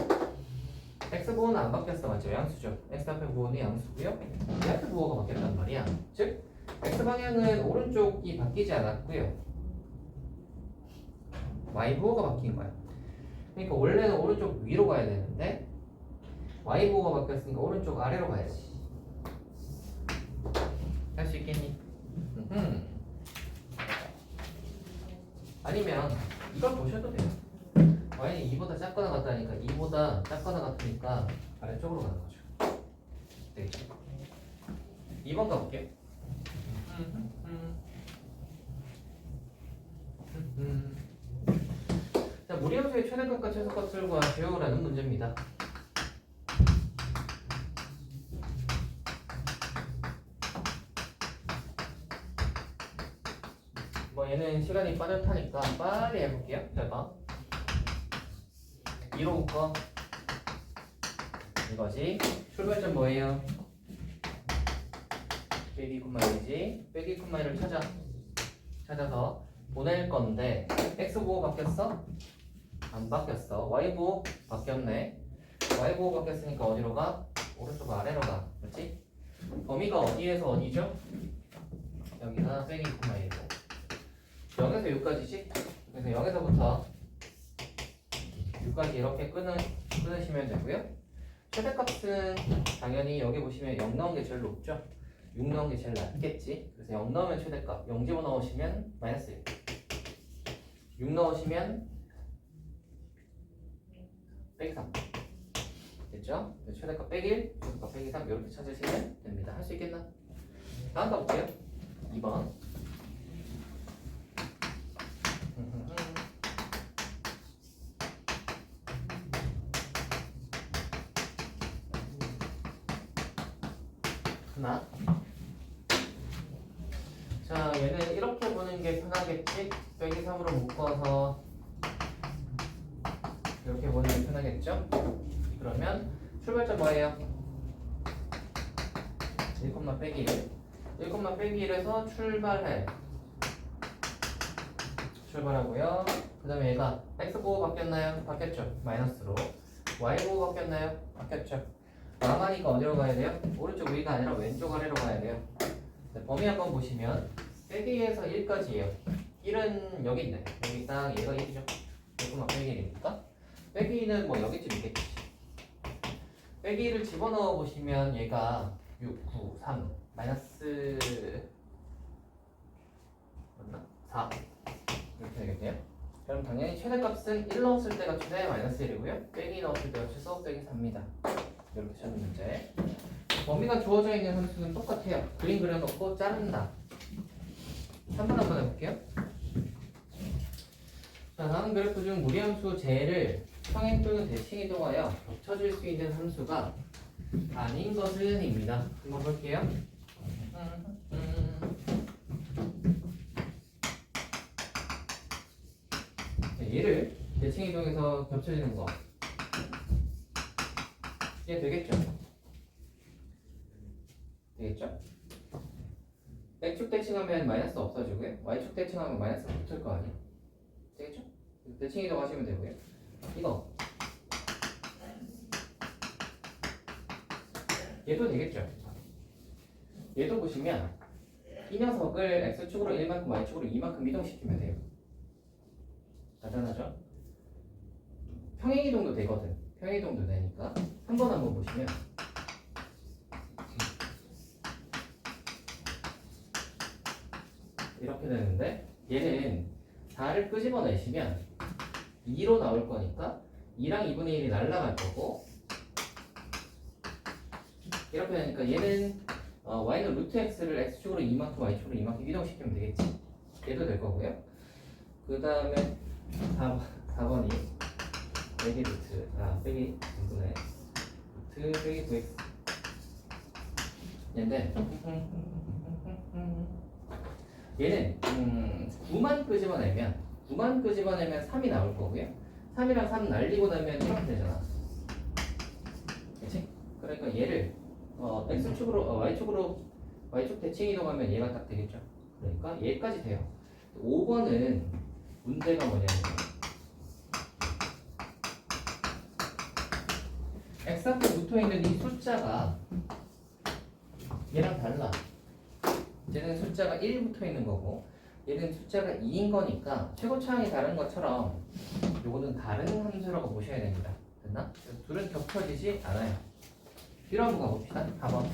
x부호는 안 바뀌었어. 맞죠? 양수죠. x 앞에 부호는 양수고요. y 앞에 부호가 바뀌었단 말이야. 즉 x방향은 오른쪽이 바뀌지 않았고요. y부호가 바뀐 거야. 그러니까 원래는 오른쪽 위로 가야 되는데 y부호가 바뀌었으니까 오른쪽 아래로 가야지. 할 수 있겠니? 아니면 이걸 보셔도 돼요. y는 2보다 작거나 같다니까 2보다 작거나 같으니까 아래쪽으로 가는 거죠. 되겠죠? 2번 가볼게요. 자, 무리함수의 최대값과 최소값을 구하시오라는 문제입니다. 뭐 얘는 시간이 빠듯하니까 빨리 해볼게요. 자, 봐. 2로 묶어. 이거지. 출발점 뭐예요? 빼기 콤마 1이지. 빼기 콤마 1을 찾아서 보낼 건데 x부호 바뀌었어? 안 바뀌었어. y부호 바뀌었네. y부호 바뀌었으니까 어디로 가? 오른쪽 아래로 가. 그렇지? 범위가 어디에서 어디죠? 여기가 빼기 콤마 1이고 0에서 6까지지? 그래서 0에서부터 6까지 이렇게 끊으시면 되고요. 최대값은 당연히 여기 보시면 0 넣은 게 제일 높죠? 6 넣은 게 제일 낮겠지? 그래서 0 넣으면 최대값, 0 집어넣으시면 마이너스 1. 6 넣으시면 빼기 3. 됐죠? 최대값 빼기 1, 최대값 빼기 3 이렇게 찾으시면 됩니다. 할 수 있겠나? 다음 가볼게요. 2번. 하나. 자, 얘는 이렇게 보는 게 편하겠지? 빼기 3으로 묶어서 이렇게 보는 게 편하겠죠? 그러면 출발점 뭐예요? 1, 빼기 1. 1, 빼기 1에서 출발하고요. 그 다음에 얘가 x보고 바뀌었나요? 바뀌었죠. 마이너스로. y보고 바뀌었나요? 바뀌었죠. 나가니까 어디로 가야 돼요? 오른쪽 위가 아니라 왼쪽 아래로 가야 돼요. 네, 범위 한번 보시면 빼기 2에서 1까지예요. 1은 여기 있네. 여기 딱 얘가 1이죠. 1, 빼기 1이니까 빼기 2는 뭐 여기쯤 있겠지. 빼기 1을 집어넣어 보시면 얘가 6, 9, 3 마이너스 맞나? 4 이렇게 되겠네요. 그럼 당연히 최대값은 1 넣었을 때가 최대 마이너스 1이고요. 빼기 넣었을 때가 최소 빼기 4입니다. 이렇게 찾는 문제. 범위가 주어져 있는 함수는 똑같아요. 그림 그려놓고 자른다. 3번 한번 해볼게요. 자, 다음 그래프 중 무리함수 J를 평행 또는 대칭 이동하여 겹쳐질 수 있는 함수가 아닌 것은 입니다. 한번 볼게요. 얘를 대칭 이동해서 겹쳐지는 거 이게 되겠죠? 되겠죠? X축 대칭하면 마이너스 없어지고요. Y축 대칭하면 마이너스 붙을 거 아니에요? 되겠죠? 대칭 이동하시면 되고요. 이거 얘도 되겠죠? 얘도 보시면 이 녀석을 X축으로 1만큼 Y축으로 2만큼 이동시키면 돼요. 간단하죠? 평행이동도 되거든. 평행이동도 되니까 3번 한번 보시면 이렇게 되는데 얘는 4를 끄집어내시면 2로 나올 거니까 2랑 2분의 1이 날라갈 거고 이렇게 되니까 얘는 y는 루트 x를 x축으로 2만큼 y축으로 2만큼 이동시키면 되겠지. 얘도 될 거고요. 그 다음에 4번이 빼기 루트 빼기 분분의 루트 빼기 9x 얘인데 얘는 9만 끄집어내면 3이 나올 거고요. 3이랑 3 날리고 나면 이렇게 되잖아. 그치? 그러니까 얘를 x축으로 y축 대칭 이동하면 얘가 딱 되겠죠. 그러니까 얘까지 돼요. 5번은 문제가 뭐냐면 x 앞에 붙어있는 이 숫자가 얘랑 달라. 얘는 숫자가 1 붙어있는 거고 얘는 숫자가 2인 거니까 최고차항이 다른 것처럼 요거는 다른 함수라고 보셔야 됩니다. 됐나? 둘은 겹쳐지지 않아요. 뒤로 한번 가봅시다. 4번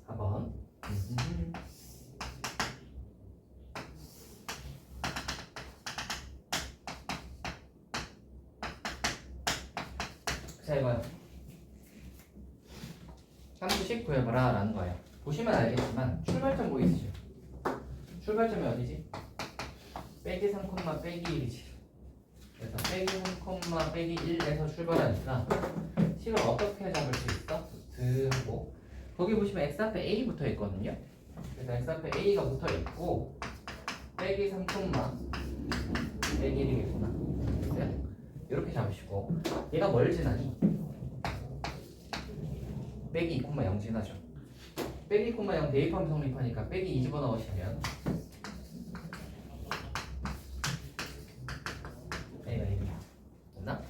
4번 자 이거요. 함수식 구해봐라 라는 거예요. 보시면 알겠지만 출발점 보이시죠? 출발점이 어디지? 빼기 3, 빼기 1이지. 그래서 빼기 3, 빼기 1에서 출발하니까 식을 어떻게 잡을 수 있어? 하고 거기 보시면 x 앞에 a 붙어 있거든요. 그래서 x 앞에 a가 붙어 있고 빼기 3, 빼기 1이겠구나. 됐어요? 이렇게 잡으시고 얘가 뭘 지나니? 빼기 2,0 지나죠. 빼기 2,0 대입하면 성립하니까 빼기 2 집어넣으시면 A가 1이야. 됐나?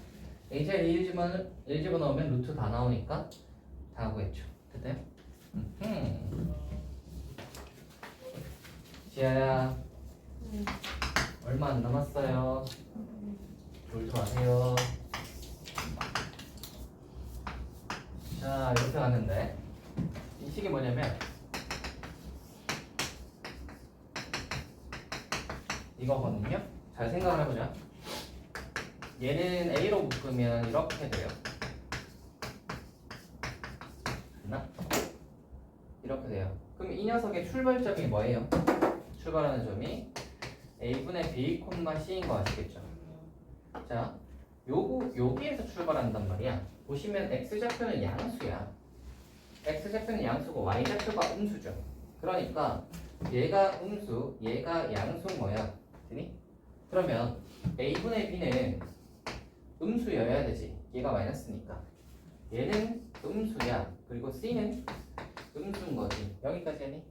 A 제 1 집어넣으면 루트 다 나오니까 다 구했죠. 됐나요? 지아야 얼마 안 남았어요. 졸지 마세요. 자 이렇게 갔는데 이 식이 뭐냐면 이거거든요. 잘 생각을 해보자. 얘는 A로 묶으면 이렇게 돼요. 됐나? 이렇게 돼요. 그럼 이 녀석의 출발점이 뭐예요? 출발하는 점이 A분의 B, C인 거 아시겠죠? 자, 여기에서 출발한단 말이야. 보시면 X좌표는 양수야. X좌표는 양수고 Y좌표가 음수죠. 그러니까 얘가 음수, 얘가 양수인 거야. 되니? 그러면 a분의 b는 음수여야 되지. 얘가 마이너스니까. 얘는 음수야. 그리고 c는 음수인 거지. 여기까지 했니?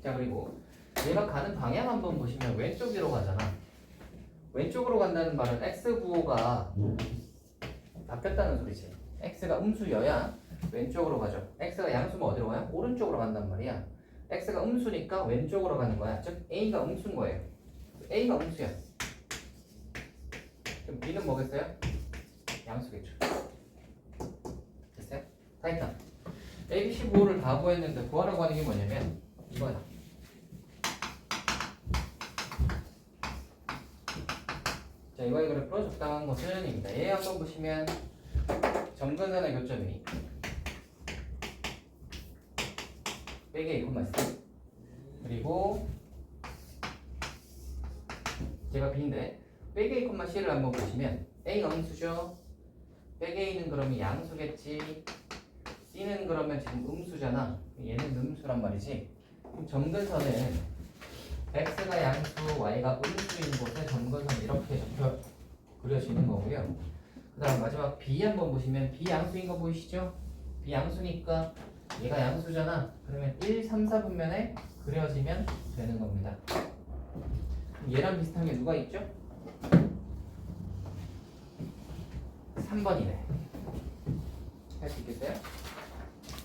자, 그리고 얘가 가는 방향 한번 보시면 왼쪽으로 가잖아. 왼쪽으로 간다는 말은 x 부호가 바뀌었다는 소리지. x가 음수여야 왼쪽으로 가죠. x가 양수면 어디로 가요? 오른쪽으로 간단 말이야. x가 음수니까 왼쪽으로 가는 거야. 즉 a가 음수인 거예요. a가 음수야. 그럼 b는 뭐겠어요? 양수겠죠. 됐어요? 다 했다. a, b, c 부호를 다 구했는데 구하라고 하는 게 뭐냐면 이거야. 자, 이거를 풀어 적당한 것은 입니다. 얘 한번 보시면 점근선의 교점이 빼기 a, c 그리고 제가 b인데 빼기 a, c를 한번 보시면 a가 음수죠. 빼기 a는 그러면 양수겠지. c는 그러면 지금 음수잖아. 얘는 음수란 말이지. 그럼 점근선은 x가 양수, y가 음수인 곳에 점근선 이렇게 접혀 그려지는 거고요. 그 다음 마지막 b 한번 보시면 b 양수인 거 보이시죠? b 양수니까 얘가 양수잖아. 그러면 1, 3, 4분면에 그려지면 되는 겁니다. 얘랑 비슷한 게 누가 있죠? 3번이네. 할 수 있겠어요?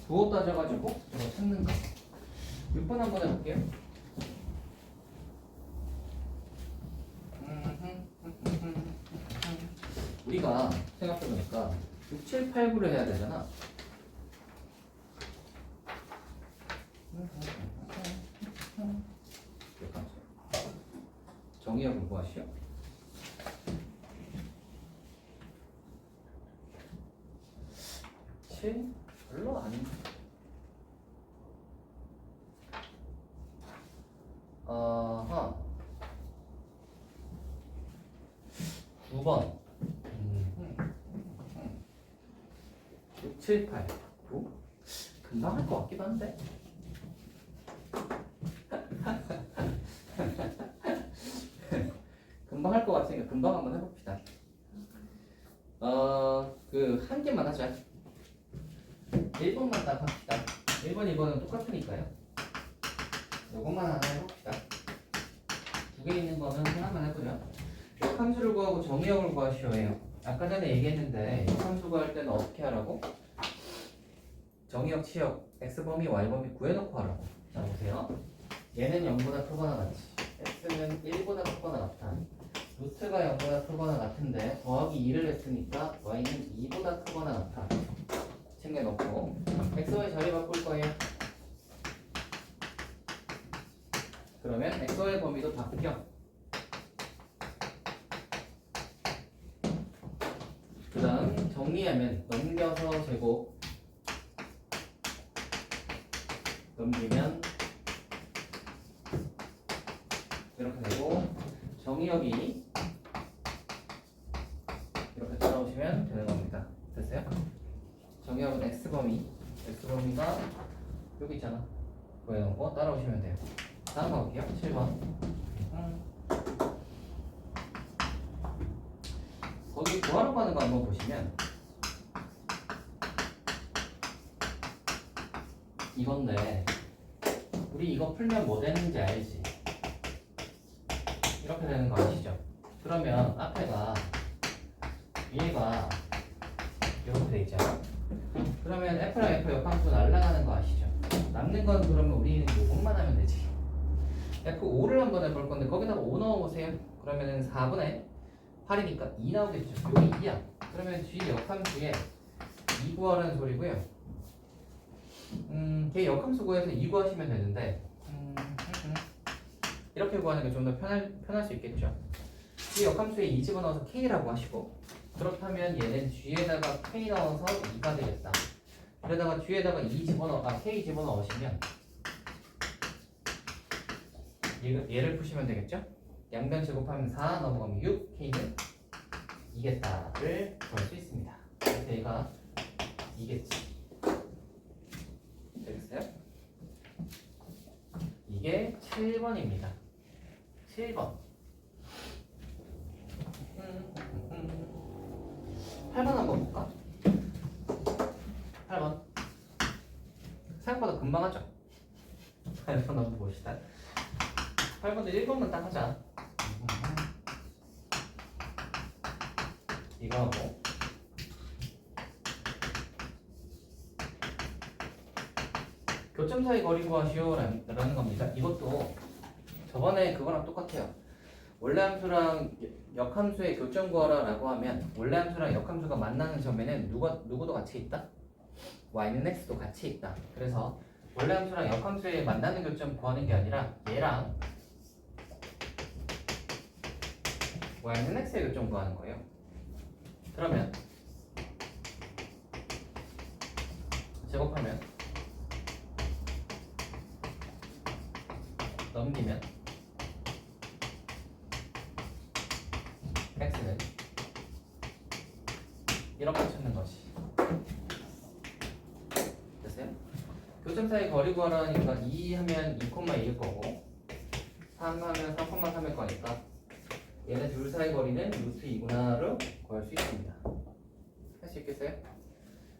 부호 따져가지고 저거 찾는 거. 6번 한번 해볼게요. 우리가 생각해보니까 6, 7, 8, 9를 해야 되잖아. 정의역을 뭐 하시오? 별로 안. 아하. 9번. 6, 7, 8. 오? 금방 할 것 같기도 한데. 금방 할 것 같으니까 금방 한번 해봅시다. 한 개만 하자. 1번만 딱 합시다. 1번, 2번은 똑같으니까요. 이것만 하나 해봅시다. 두 개 있는 거는 하나만 해보자. 함수를 구하고 정의역을 구하시오 해요. 아까 전에 얘기했는데 함수 구할 때는 어떻게 하라고? 정의역, 치역, x범위, y범위 구해놓고 하라고. 자, 보세요. 얘는 0보다 크거나 같지. x는 1보다 크거나 같아. 루트가 0보다 크거나 같은데 더하기 2를 했으니까 y는 2보다 크거나 같아. 챙겨놓고 xy 자리 바꿀 거예요. 그러면 xy 범위도 바뀌어. 그 다음 정리하면 넘겨서 제곱 넘기면 이렇게 되고 정의역이 이렇게 따라오시면 되는 겁니다. 됐어요? 정의역은 x범위가 여기 있잖아. 구해놓고 따라오시면 돼요. 다음 가볼게요. 7번. 거기 구하라고 하는 거 한번 보시면 이건데 우리 이거 풀면 뭐 되는지 알지? 이렇게 되는 거 아시죠? 그러면 앞에가 위에가 이렇게 돼 있잖아. 그러면 F랑 F 역함수 날라가는 거 아시죠? 남는 건 그러면 우리는 이것만 하면 되지. F5를 한번 해볼 건데 거기다가 5 넣어보세요. 그러면은 4분의 8이니까 2 나오겠죠. 여기 2야. 그러면 G 역함수에 2 구하라는 소리고요. 걔 역함수 구해서 2 구하시면 되는데 이렇게 구하는 게 좀 더 편할 수 있겠죠. G 역함수에 2 집어넣어서 K라고 하시고 그렇다면 얘는 G에다가 K 넣어서 2가 되겠다. 그러다가 G에다가 2 K 집어넣으시면 얘를 푸시면 되겠죠? 양변 제곱하면 4 넘어가면 6 K는 2겠다를 구할 수 있습니다. 그래서 얘가 2겠지. 되겠어요? 이게 7번입니다. 7번. 8번 한번 볼까? 8번. 생각보다 금방 하죠? 8번 한번 봅시다. 8번도 1번만 딱 하자. 이거 하고. 교점 사이 거리 구하시오라는 겁니다. 이것도 저번에 그거랑 똑같아요. 원래 함수랑 역함수의 교점 구하라라고 하면 원래 함수랑 역함수가 만나는 점에는 누구도 같이 있다? y는 x도 같이 있다. 그래서 원래 함수랑 역함수의 만나는 교점 구하는 게 아니라 얘랑 y는 x의 교점 구하는 거예요. 그러면 제곱하면 넘기면 x는 이렇게 찾는 것이 됐어요? 교점 사이 거리 구하라니까 2 하면 2,2일 거고 3 하면 3,3일 거니까 얘네 둘 사이 거리는 루트 2구나를 구할 수 있습니다. 할 수 있겠어요?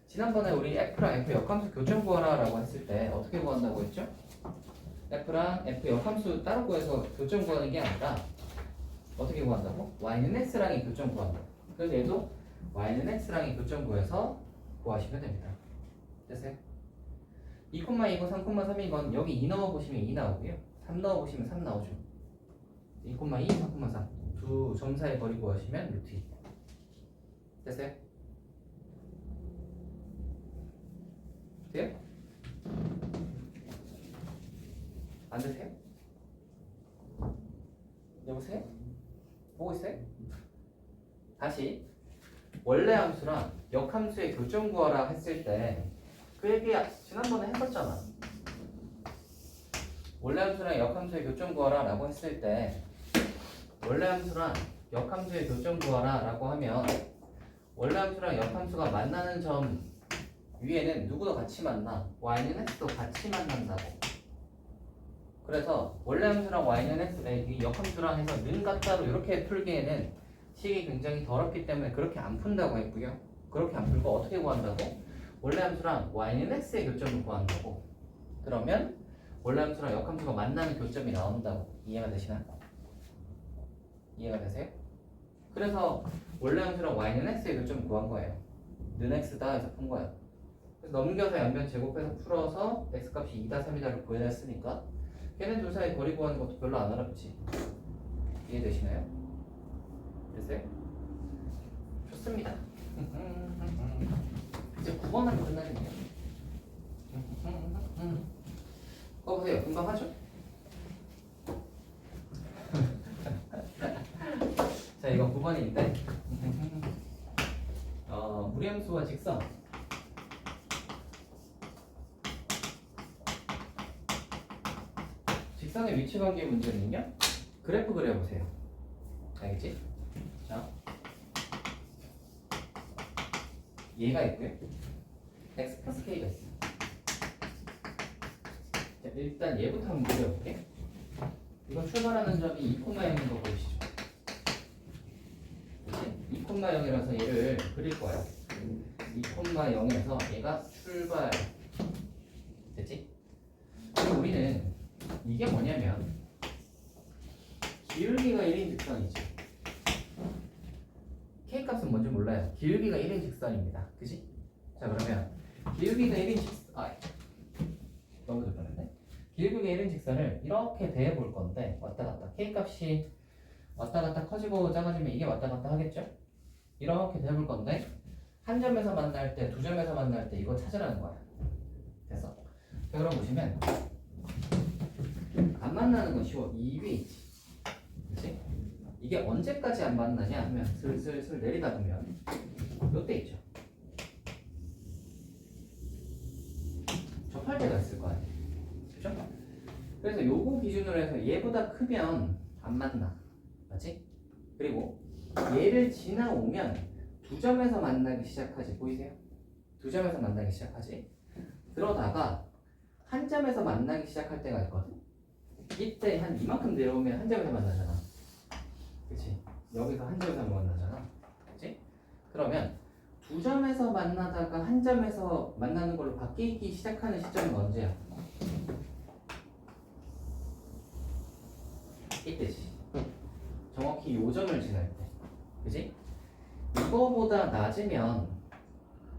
지난번에 우리 F랑 F 역함수 교점 구하라 라고 했을 때 어떻게 구한다고 했죠? F랑 F 역함수 따로 구해서 교점 구하는 게 아니라 어떻게 구한다고? Y는 X랑의 교점 구한다. 그래서 얘도 Y는 X랑의 교점 구해서 구하시면 됩니다. 됐어요? 2,2고 3,3인 건 여기 2 넣어보시면 2 나오고요. 3 넣어보시면 3 나오죠. 2,2, 3,3 두 점 사이 거리 구하시면 루트 2. 됐어요? 돼요? 안 되세요? 여보세요? 보고 있어요? 다시 원래 함수랑 역함수의 교점 구하라 했을 때 그 얘기 지난번에 했었잖아. 원래 함수랑 역함수의 교점 구하라 라고 했을 때 원래 함수랑 역함수의 교점 구하라 라고 하면 원래 함수랑 역함수가 만나는 점 위에는 누구도 같이 만나 y는 x도 같이 만난다고. 그래서 원래 함수랑 y는 x, 역함수랑 해서 는 같다로 이렇게 풀기에는 식이 굉장히 더럽기 때문에 그렇게 안 푼다고 했고요. 그렇게 안 풀고 어떻게 구한다고? 원래 함수랑 y는 x의 교점을 구한다고. 그러면 원래 함수랑 역함수가 만나는 교점이 나온다고. 이해가 되시나요? 이해가 되세요? 그래서 원래 함수랑 y는 x의 교점을 구한 거예요. 는 x다 해서 푼 거야. 그래서 넘겨서 양변 제곱해서 풀어서 x값이 2다 3이다를 구해냈으니까 걔네 둘 사이 거리 구하는 것도 별로 안 어렵지. 이해되시나요? 됐어요? 좋습니다. 이제 9번 하면 끝나겠네요. 보세요. 금방 하죠? 자, 이거 9번인데 무리함수와 직선 직선의 위치관계 문제는요, 그래프 그려보세요. 알겠지? 자, 얘가 있고요, x 플러스 k가 있어요. 자, 일단 얘부터 한번 그려볼게. 이건 출발하는 점이 2,0인 거 보이시죠? 2,0이라서 얘를 그릴 거야. 2,0에서 얘가 출발. 됐지? 그럼 우리는 이게 뭐냐면 기울기가 1인 직선이지. K값은 뭔지 몰라요. 기울기가 1인 직선입니다. 그치? 자, 그러면 기울기가 1인 직선, 너무 좋았네. 기울기가 1인 직선을 이렇게 대볼 건데 왔다 갔다 K값이 왔다 갔다 커지고 작아지면 이게 왔다 갔다 하겠죠? 이렇게 대볼 건데 한 점에서 만날 때, 두 점에서 만날 때 이거 찾으라는 거야. 됐어? 자, 그럼 보시면 안 만나는 건 쉬워. 이 위에 있지. 그치? 이게 언제까지 안 만나냐 하면 슬슬 내리다 보면 요때 있죠. 접할 때가 있을 거 아니에요. 그죠? 그래서 요거 기준으로 해서 얘보다 크면 안 만나. 맞지? 그리고 얘를 지나오면 두 점에서 만나기 시작하지. 보이세요? 두 점에서 만나기 시작하지. 그러다가 한 점에서 만나기 시작할 때가 있거든. 이때 한 이만큼 내려오면 한 점에서 만나잖아. 그치? 여기서 한 점에서 만나잖아. 그치? 그러면 두 점에서 만나다가 한 점에서 만나는 걸로 바뀌기 시작하는 시점은 언제야? 이때지. 정확히 요 점을 지날 때. 그지? 이거보다 낮으면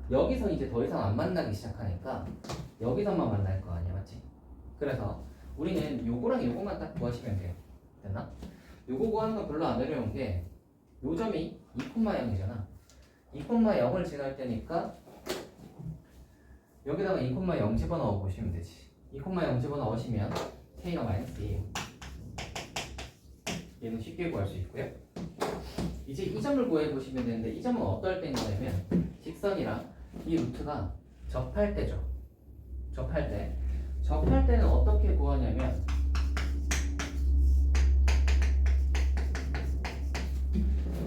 여기서 이제 더 이상 안 만나기 시작하니까 여기서만 만날 거 아니야, 맞지? 그래서 우리는 요거랑 요거만 딱 구하시면 돼요. 됐나? 요거 구하는 건 별로 안 어려운 게 요 점이 2,0이잖아. 2,0을 지날 때니까 여기다가 2,0 집어넣어 보시면 되지. 2,0 집어넣으시면 k가 마이너스 2예요. 얘는 쉽게 구할 수 있고요. 이제 이 점을 구해 보시면 되는데 이 점은 어떨 때냐면 직선이랑 이 루트가 접할 때죠. 접할 때는 어떻게 구하냐면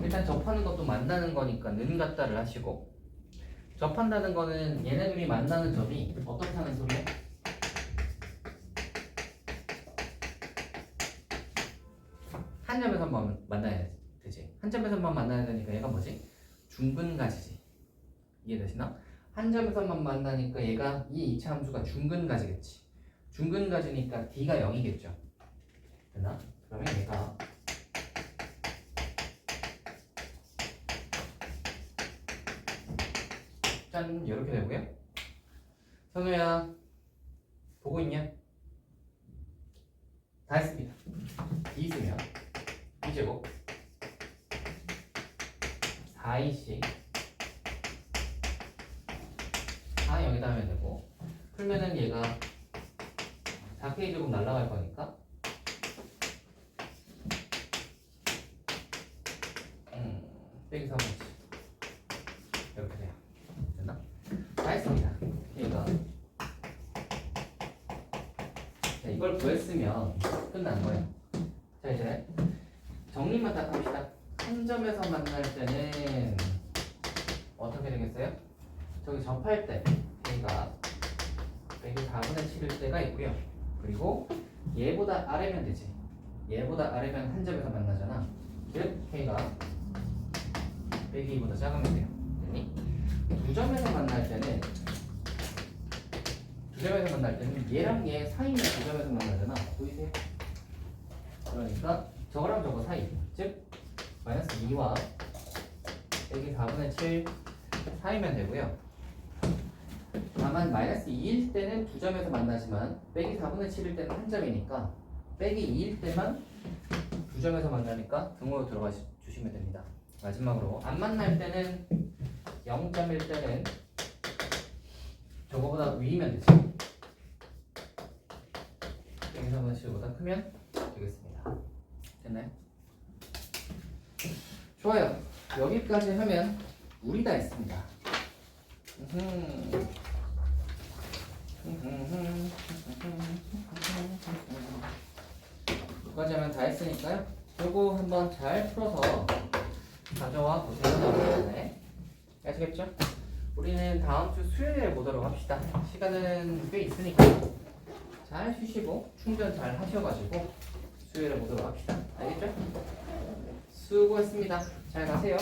일단 접하는 것도 만나는 거니까 는 같다를 하시고, 접한다는 거는 얘네들이 만나는 점이 어떻다는 소리야? 한 점에서만 만나야 되지. 한 점에서만 만나야 되니까 얘가 뭐지? 중근가지지. 이해되시나? 한 점에서만 만나니까 얘가 이 이차 함수가 중근가지겠지. 중근가지니까 D가 0이겠죠. 됐나? 그러면 얘가 짠 이렇게 되고요. 선우야 보고 있냐? 다 했습니다. D 있으면 B제곱 4EC 4 여기다 하면 되고, 풀면은 얘가 4K제곱 날라갈 거니까 빼기 3분의 이렇게 돼요. 됐나? 다 했습니다. K가 자, 이걸 구했으면 끝난 거예요. 자, 이제 정리만 딱 합시다. 한 점에서 만날 때는 어떻게 되겠어요? 저기 접할 때 K가 빼기 4분의 7일 때가 있고요. 그리고 얘보다 아래면 되지. 얘보다 아래면 한 점에서 만나잖아. 즉 K가 빼기 2보다 작으면 돼요. 됐니? 두 점에서 만날 때는 얘랑 얘 사이면 두 점에서 만나잖아. 보이세요? 그러니까 저거랑 저거 사이, 즉 마이너스 2와 빼기 4분의 7 사이면 되고요. 다만 마이너스 2일 때는 두 점에서 만나지만 빼기 4분의 7일 때는 한 점이니까 빼기 2일 때만 두 점에서 만나니까 등호로 들어가 주시면 됩니다. 마지막으로 안 만날 때는 0점일 때는 저거보다 위면 되지. 빼기 4분의 7보다 크면 되겠습니다. 됐나요? 좋아요. 여기까지 하면 우리 다 했습니다. 여기까지 하면 다 했으니까요. 요거 한번 잘 풀어서 가져와 보세요. 네. 아시겠죠? 우리는 다음 주 수요일에 보도록 합시다. 시간은 꽤 있으니까 잘 쉬시고 충전 잘 하셔가지고 수요일에 보도록 합시다. 알겠죠? 수고했습니다. 잘 가세요.